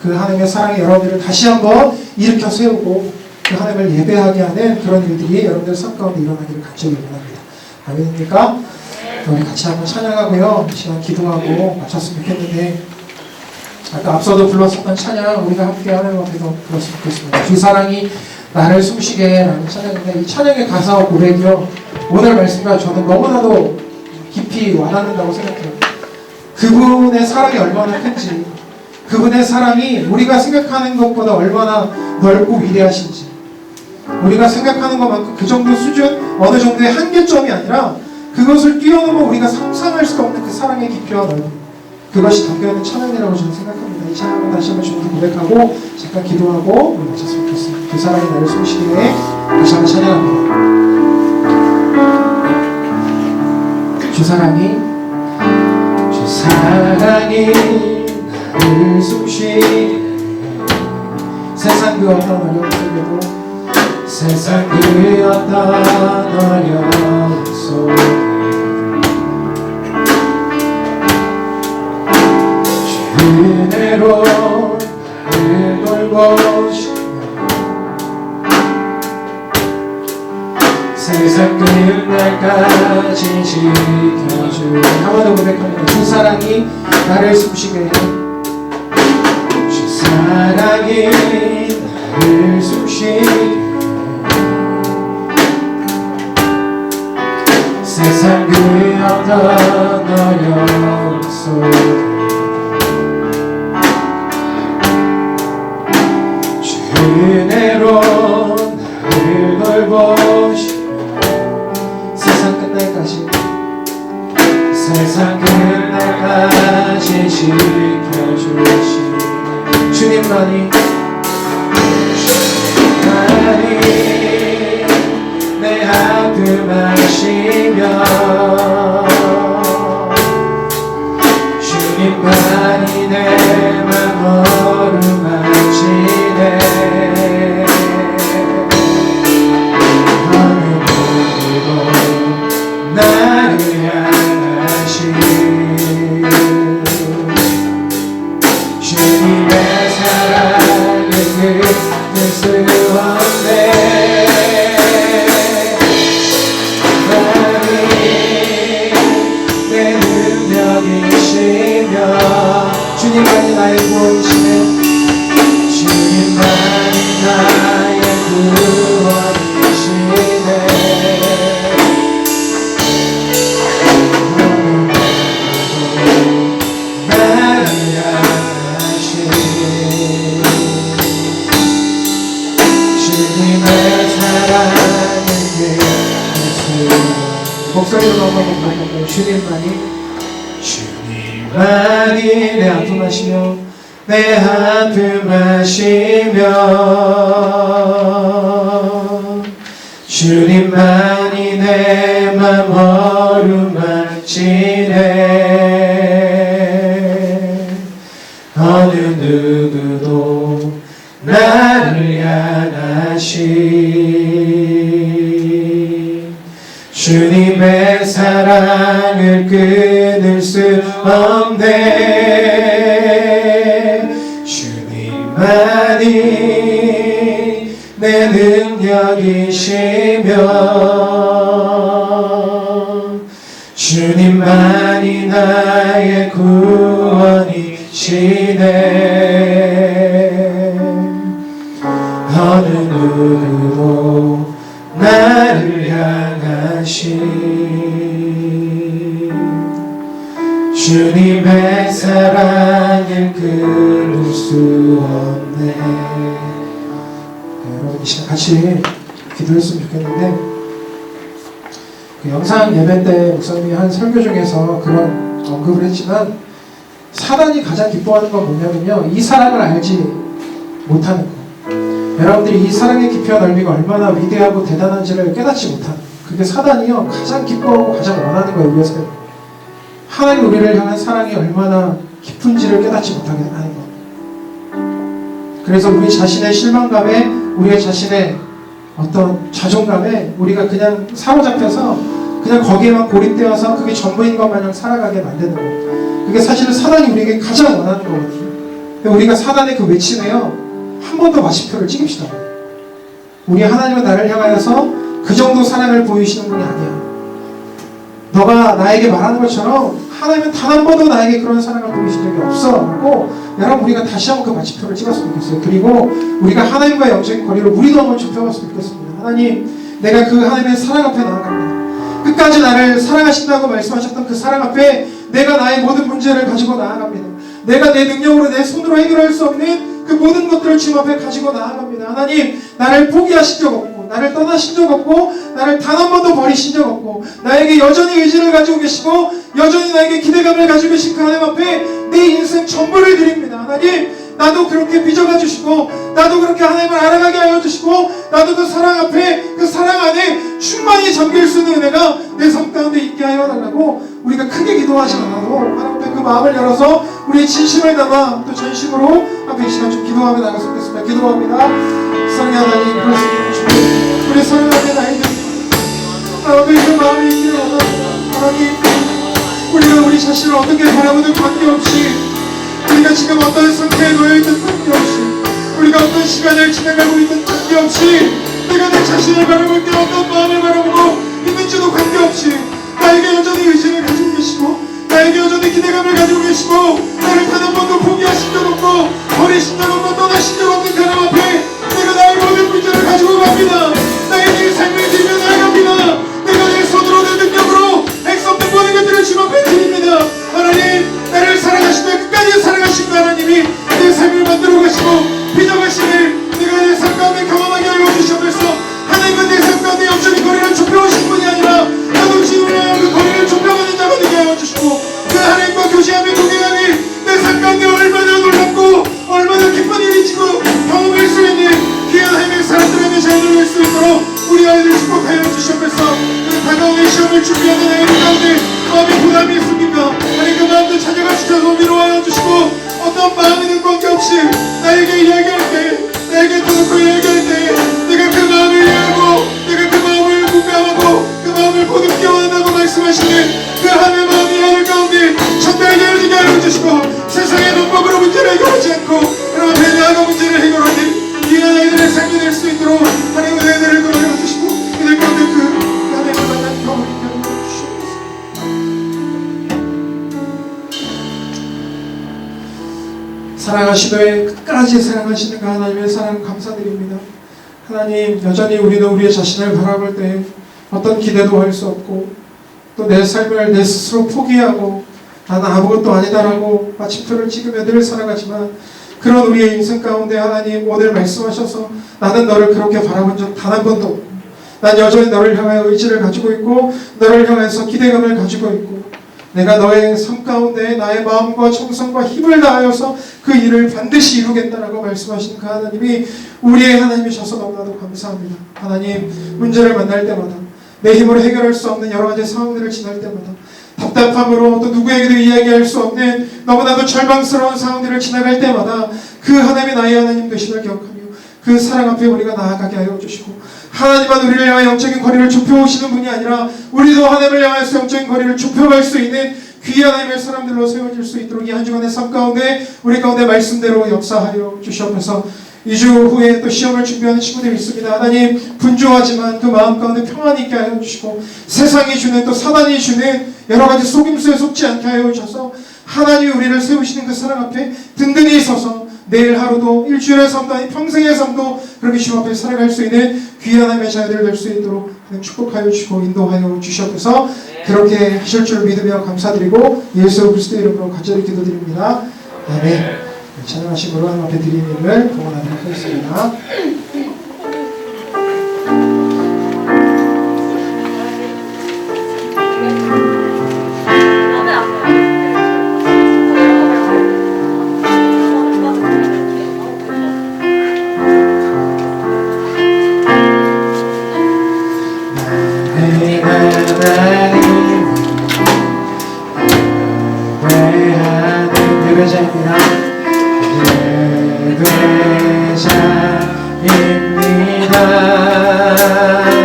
그 하나님의 사랑이 여러분들을 다시 한번 일으켜 세우고 그 하나님을 예배하게 하는 그런 일들이 여러분들 삶 가운데 일어나기를 간절히 원합니다. 아멘입니까? 우리 같이 한번 찬양하고요. 이 시간 기도하고 마쳤으면 좋겠는데 아까 앞서도 불렀었던 찬양 우리가 함께 하나님 앞에서 불렀으면 좋겠습니다. 주 사랑이 나를 숨쉬게 라는 찬양인데 이 찬양의 가사와 고백이요 오늘 말씀과 저는 너무나도 깊이 와닿는다고 생각해요. 그분의 사랑이 얼마나 큰지 그분의 사랑이 우리가 생각하는 것보다 얼마나 넓고 위대하신지 우리가 생각하는 것만큼 그 정도 수준 어느 정도의 한계점이 아니라 그것을 뛰어넘어 우리가 상상할 수가 없는 그 사랑의 깊이와 넓이, 그것이 담겨있는 찬양이라고 저는 생각합니다. 이 찬양을 다시 한번 주님께 고백하고 잠깐 기도하고 우리 마쳤으면 좋겠습니다. 그 사랑이 나를 숨쉬게 다시 한번 찬양합니다. 주 사랑이 나를 숨쉬게, 세상 그 어떤 어려움 속에도, 세상 그 어떤 어려움 속에 주 은혜로 나를 돌보시며 세상 끝날까지 지켜주는, 한번더 고백합니다. 주 사랑이 나를 숨쉬게 해. 주 사랑이 나를 숨쉬게 해. 세상 그 어떤 어려움 속에 주 은혜로 나를 돌보시며 세상 끝날까지, 세상 끝날까지 지켜주시니 주님만이 내 아픔하시며 주님만이 내 맘 어루만지네. 어느 누구도 나를 향하시 주님의 사랑은 끝낼 수 없네. 주님만이 나의 구원이시네. 주님만이 나의 구원이시네. 나를 향하신 주님의 사랑은 끝낼 수 없네. 목소리로 한번 고백할까요? 주님만이 내 아픔하시며 내 아픔하시며 주님만이 내 맘 어루만지네. 어느 누구도 나를 향하신 주님의 사랑을 끊을 수 없네. 주님만이 내 능력이시며 주님만이 나의 구원이시네. 어느 누구도 나를 향하신 주님의 사랑을 끊을 수 없네. 여러분 이 시간 같이 기도했으면 좋겠는데, 그 영상 예배 때 목사님이 한 설교 중에서 그런 언급을 했지만, 사단이 가장 기뻐하는 건 뭐냐면요, 이 사랑을 알지 못하는 거. 여러분들이 이 사랑의 깊이와 넓이가 얼마나 위대하고 대단한지를 깨닫지 못하는, 그게 사단이요 가장 기뻐하고 가장 원하는 거예요. 우리가 하나님 우리를 향한 사랑이 얼마나 깊은지를 깨닫지 못하게 하는 거. 그래서 우리 자신의 실망감에, 우리 자신의 어떤 자존감에 우리가 그냥 사로잡혀서 그냥 거기에만 고립되어서 그게 전부인 것 마냥 살아가게 만드는 거. 그게 사실은 사단이 우리에게 가장 원하는 거거든요. 우리가 사단의 그 외침에요 한 번 더 마침표를 찍읍시다. 우리 하나님은 나를 향하여서 그 정도 사랑을 보이시는 분이 아니야. 너가 나에게 말하는 것처럼 하나님은 단 한 번도 나에게 그런 사랑을 보이신 적이 없어 라고, 여러분 우리가 다시 한번 그 마침표를 찍었으면 좋겠어요. 그리고 우리가 하나님과의 영적인 거리를 우리도 한번 좁혀봤으면 좋겠습니다. 하나님, 내가 그 하나님의 사랑 앞에 나아갑니다. 끝까지 나를 사랑하신다고 말씀하셨던 그 사랑 앞에 내가 나의 모든 문제를 가지고 나아갑니다. 내가 내 능력으로, 내 손으로 해결할 수 없는 그 모든 것들을 주님 앞에 가지고 나아갑니다. 하나님, 나를 포기하신 적 없고 나를 떠나신 적 없고 나를 단 한 번도 버리신 적 없고 나에게 여전히 의지를 가지고 계시고 여전히 나에게 기대감을 가지고 계신 그 하나님 앞에 내 인생 전부를 드립니다. 하나님, 나도 그렇게 빚어가 주시고 나도 그렇게 하나님을 알아가게 하여 주시고 나도 그 사랑 앞에 그 사랑 안에 충만히 잠길 수 있는 은혜가 내 삶 가운데 있게 하여 달라고 우리가 크게 기도하지 않아도 하나님 앞에 그 마음을 열어서 우리의 진심을 담아 또 전심으로 앞에 이 시간 좀 기도하며 나갔으면 좋겠습니다. 기도합니다. 사랑의 하나님, 그렇습니다. 우리 사랑하는 아이들 나도 그 마음이 있기를 원합니다. 하나님, 우리가 우리 자신을 어떻게 바라보든 관계없이 우리가 지금 어떤 상태에 놓여있든 관계없이 우리가 어떤 시간을 지나가고 있든 관계없이 내가 내 자신을 바라볼 때 어떤 마음을 바라보고 있는지도 관계없이 나에게 여전히 의지를 가지고 계시고 나에게 여전히 기대감을 가지고 계시고 나를 단 한 번도 포기하신 적 없고 버리신 적 없고 떠나신 적 없는 그 하나님 앞에 내가 나의 모든 문제를 가지고 갑니다. 나의 내 삶을 들며 나아갑니다. 내가 내 손으로 내 능력으로 할 수 없는 모든 것들을 주님 앞에 드립니다. 하나님, 나를 사랑하시며 끝까지 사랑하신 그 하나님이 내 삶을 만들어 가시고 빚어가시길 내가 내 삶 가운데 경험하게 하여 주시옵소서. 하나님은 내 삶 가운데 영적인 거리를 좁혀오신 분이 아니라 나도 지금이야 그 거리를 좁혀가는 자가 되게 하여 주시고 그 하나님과 교제하며 동행하니 내 삶 가운데 얼마나 놀랍고 얼마나 기쁜 일이지고 경험할 수 있는 귀한 하나님의 사람들에게 잘 들릴 수 있도록 우리 아이들 축복하여 주시옵소서. 그 다가오는 시험을 준비하는 아이들 가운데 마음이 부담이 있습니까? 아니 그 마음도 찾아가 주셔서 위로하여 주시고 어떤 마음이든 관계없이 나에게 이야기할 때 나에게 터놓고 이야기할 때 내가 그 마음을 이해하고 내가 그 마음을 공감하고 그 마음을 보듬기 원한다고 말씀하시는 그 하나님의 마음이 하늘 가운데 전달이 되어지게 하여 주시고 세상의 방법으로 문제를 해결하지 않고 그러나 배려하고 문제를 해결하는 귀한 아이들의 삶이 될 수 있도록 하나님의 은혜를 도와주시고 주시고 이들 가운데 그 하나님을 만난 경험을 있게 하여 주시옵소서. 사랑하시되 끝까지 사랑하시는 그 하나님의 사랑 감사드립니다. 하나님, 여전히 우리도 우리의 자신을 바라볼 때 어떤 기대도 할 수 없고 또 내 삶을 내 스스로 포기하고 나는 아무것도 아니다라고 마침표를 찍으며 늘 살아가지만 그런 우리의 인생 가운데 하나님 오늘 말씀하셔서 나는 너를 그렇게 바라본 적 단 한 번도 없고 난 여전히 너를 향하여 의지를 가지고 있고 너를 향해서 기대감을 가지고 있고 내가 너의 삶 가운데 나의 마음과 정성과 힘을 다하여서 그 일을 반드시 이루겠다라고 말씀하신 그 하나님이 우리의 하나님이셔서 너무나도 감사합니다. 하나님, 문제를 만날 때마다 내 힘으로 해결할 수 없는 여러 가지 상황들을 지날 때마다 답답함으로 또 누구에게도 이야기할 수 없는 너무나도 절망스러운 상황들을 지나갈 때마다 그 하나님이 나의 하나님 되심을 기억하며 그 사랑 앞에 우리가 나아가게 하여 주시고 하나님만 우리를 향해 영적인 거리를 좁혀오시는 분이 아니라 우리도 하나님을 향해서 영적인 거리를 좁혀갈 수 있는 귀한 하나님의 사람들로 세워질 수 있도록 이 한 주간의 삶 가운데 우리 가운데 말씀대로 역사하여 주시옵소서. 2주 후에 또 시험을 준비하는 친구들이 있습니다. 하나님, 분주하지만 그 마음 가운데 평안이 있게 하여 주시고 세상이 주는 또 사단이 주는 여러 가지 속임수에 속지 않게 하여 주셔서 하나님이 우리를 세우시는 그 사랑 앞에 든든히 서서 내일 하루도 일주일의 삶도 아닌 평생의 삶도 그렇게 주님 앞에 살아갈 수 있는 귀한 하나님의 자녀들 될 수 있도록 축복하여 주시고 인도하여 주시옵소서. 그렇게 하실 줄 믿으며 감사드리고 예수 그리스도의 이름으로 간절히 기도드립니다. 아멘. 찬양하심으로 하나님 앞에 드리는 일을 봉헌하도록 하겠습니다.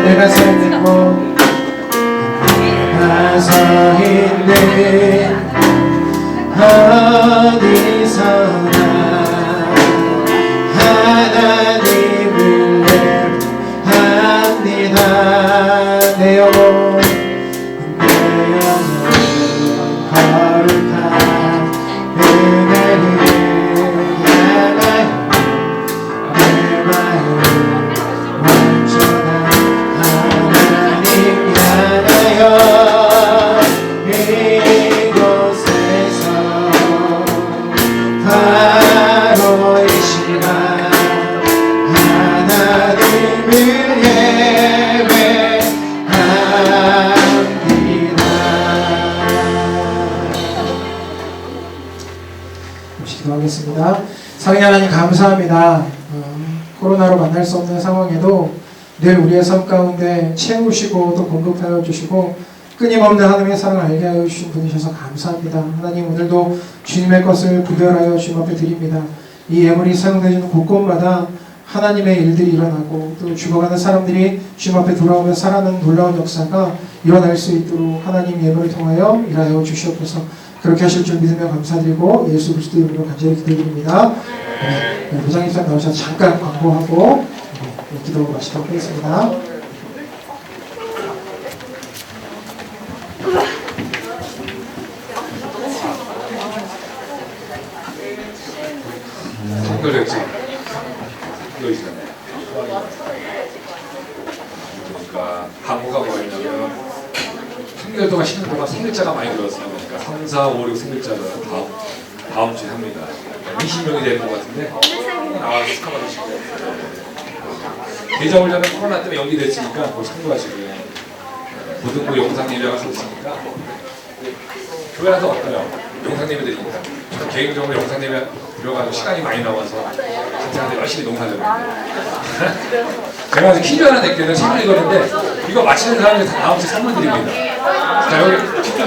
내가 서 있는 어디서나 하나님을 합니다. 내 영혼 거룩한 은혜를 향하여 내 마음 완전한 하나님 향하여 이곳에서 기도하겠습니다. 사랑의 하나님 감사합니다. 코로나로 만날 수 없는 상황에도 늘 우리의 삶 가운데 채우시고 또 공급하여 주시고 끊임없는 하나님의 사랑을 알게 하여 주신 분이셔서 감사합니다. 하나님 오늘도 주님의 것을 구별하여 주님 앞에 드립니다. 이 예물이 사용되는 곳곳마다 하나님의 일들이 일어나고 또 죽어가는 사람들이 주님 앞에 돌아오며 살아나는 놀라운 역사가 일어날 수 있도록 하나님 예물을 통하여 일하여 주시옵소서. 그렇게 하실 줄 믿으며 감사드리고 예수 그리스도 이름으로 간절히 기도드립니다. 네, 부장님상 나오셔서 잠깐 광고하고 기도 마치도록 하겠습니다. 성결했지. 이거 있잖아요. 그러니까 한국가 뭐였냐면 3개월 동안 쉬는 동안 생일자가 많이 들었어요. 그러니까 3, 4, 5, 6 생일자가 다음 주에 합니다. 20명이 되는 것 같은데 나와서 스카마르시고 대자 훈련은 코로나 때문에 연기됐으니까 그걸 참고하시고요. 고등부 영상 예배가 있으니까 교회라서 어때요? 영상 예배 드리니까 저 개인적으로 영상 예배 들어가서 시간이 많이 나와서 진짜 열심히 농사졌는데 제가 아직 퀴즈 하나 냈거든요. 책을 읽었는데 이거 맞히는 사람이 다 다음 주에 선물 드립니다. 자 여기 직접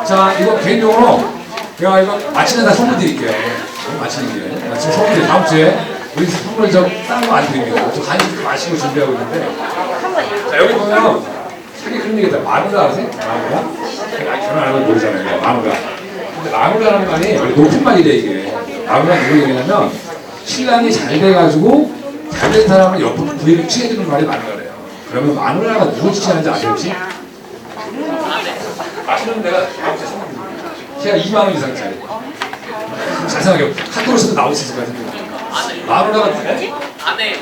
자 이거 개인적으로 제가 이거 맞히는 다 선물 드릴게요. 맞히는 게 지금 선물 다음 주에 우리 선물 싼 거 안 드립니다. 저 간식 마시고 준비하고 있는데 자 여기 보면 자기 그런 얘기다. 마누라 아세요? 마누라? 결혼 안 하면 모르잖아요. 마누라. 근데 마누라라는 말이 원래 높은 말이래 이게. 마누라 누구 얘기냐면 신랑이 잘 돼가지고 잘 된 사람을 옆으로 부인을 취해주는 말이 마누라래요. 그러면 마누라가 누구 취하는지 아세요 혹시? 아시는 내가 다음 주에 선물 드립니다. 제가 2만 원 이상짜리. 잘 생각해요. 카톡으로서도 나올 수 있을 것 같은데. 마누라가 누구지? 아내.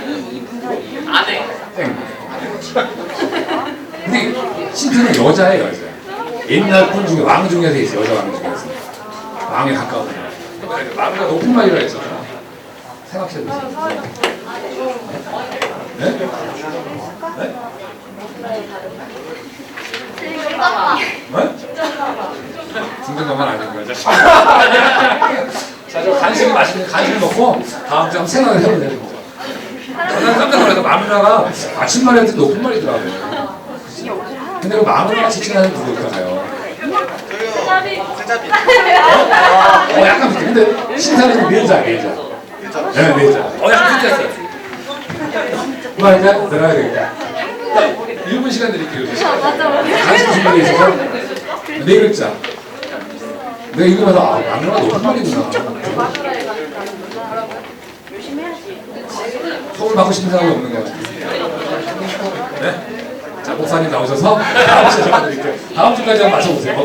땡. 근데 신트는 여자예요, 여자. 옛날 분 중에 왕 중에서 있어요, 여자 왕 중에서. 왕에 가까운. 마누라 높은 말이라 했잖아. 생각해보세요. 네? 네? 네? 중전가만 아닌 거야, 자식. 자, 저 간식이 맛있는 간식을 먹고 다음 주에 한번 생각을 해보세요. 난 깜짝 놀라서 마누라가 아침말에 할 때 높은 말이더라고요. 근데 그 마누라가 지칭하는 누구일까요? 약간 비슷해. 근데 신사는 내자. 네, 내자. 약간 비슷했어요. 그만 이제 들어가야 되겠다. 1분 시간 드릴게요. 간식 준비되어 있어서 네 글자. 내가 읽으면서 마누라가 높은 말이구나. 선물 받고 싶은 사람이 없는 것 같아요. 네? 자, 목사님 나오셔서 다음 주에 제가 드릴게요. 다음 주까지 한번 마셔보세요.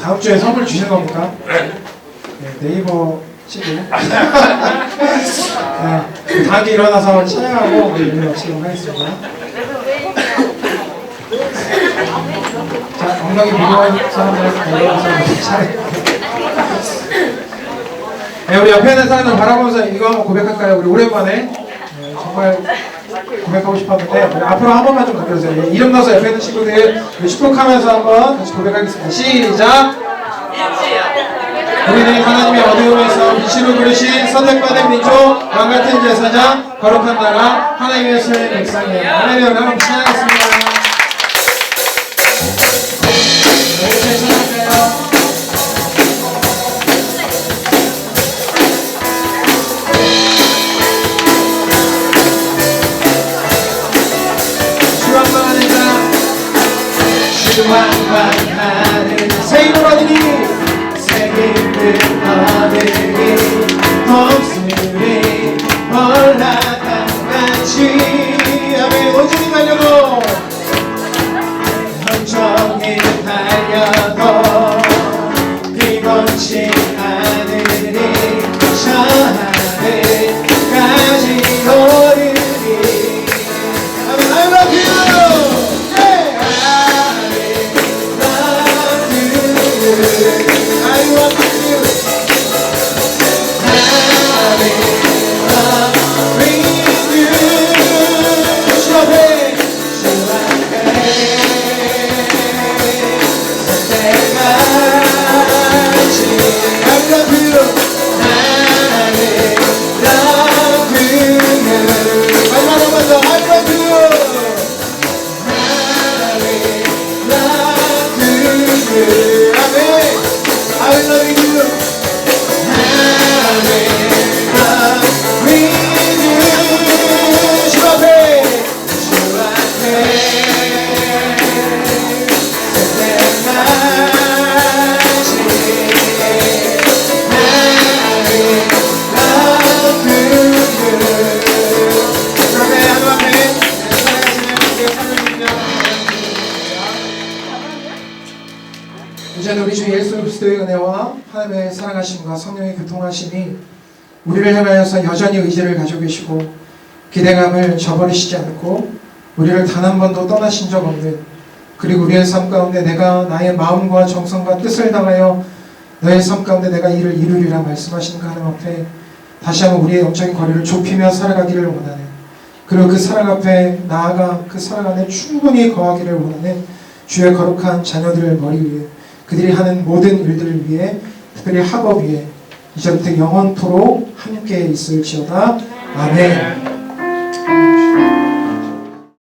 다음 주에 선물 주시는 겁니까? 네. 네, 네이버 치고 네, 닭이 일어나서 찬양하고 우리 일을 마치도록 하겠습니다. 자, 엉덩이 비교한 사람들 일어나서 찬양. 네, 우리 옆에 있는 사람들 바라보면서 이거 한번 고백할까요? 우리 오랜만에 정말 고백하고 싶었는데 우리 앞으로 한 번만 좀 가려주세요. 예, 이름 넣어서 옆에 있는 친구들 축복하면서 한번 같이 고백하겠습니다. 시작! 우리는 하나님의 어두움에서 빛으로 부르신 선택받은 민족 왕같은 제사장 거룩한 나라 하나님의 소유의 백성이에요. 하나님 여러분 찬양하겠습니다. 주왕왕하는 새 이름 얻으니 새 이름 얻으니 목소리 올라간 같이 아멘. 온전히 달려도 온전히 달려도 피곤치 않으니 저 하늘까지 오르니 아멘. I love you. I want you. 이제는 우리 주 예수 그리스도의 은혜와 하나님의 사랑하심과 성령의 교통하심이 우리를 향하여서 여전히 의지를 가지고 계시고 기대감을 저버리시지 않고 우리를 단 한 번도 떠나신 적 없는, 그리고 우리의 삶 가운데 내가 나의 마음과 정성과 뜻을 다하여 너의 삶 가운데 내가 이를 이루리라 말씀하신 그 하나님 앞에 다시 한번 우리의 영적인 거리를 좁히며 살아가기를 원하는, 그리고 그 사랑 앞에 나아가 그 사랑 안에 충분히 거하기를 원하는 주의 거룩한 자녀들을 머리 위에 그들이 하는 모든 일들을 위해, 특별히 학업 위에 이제부터 영원토록 함께 있을지어다. 아멘.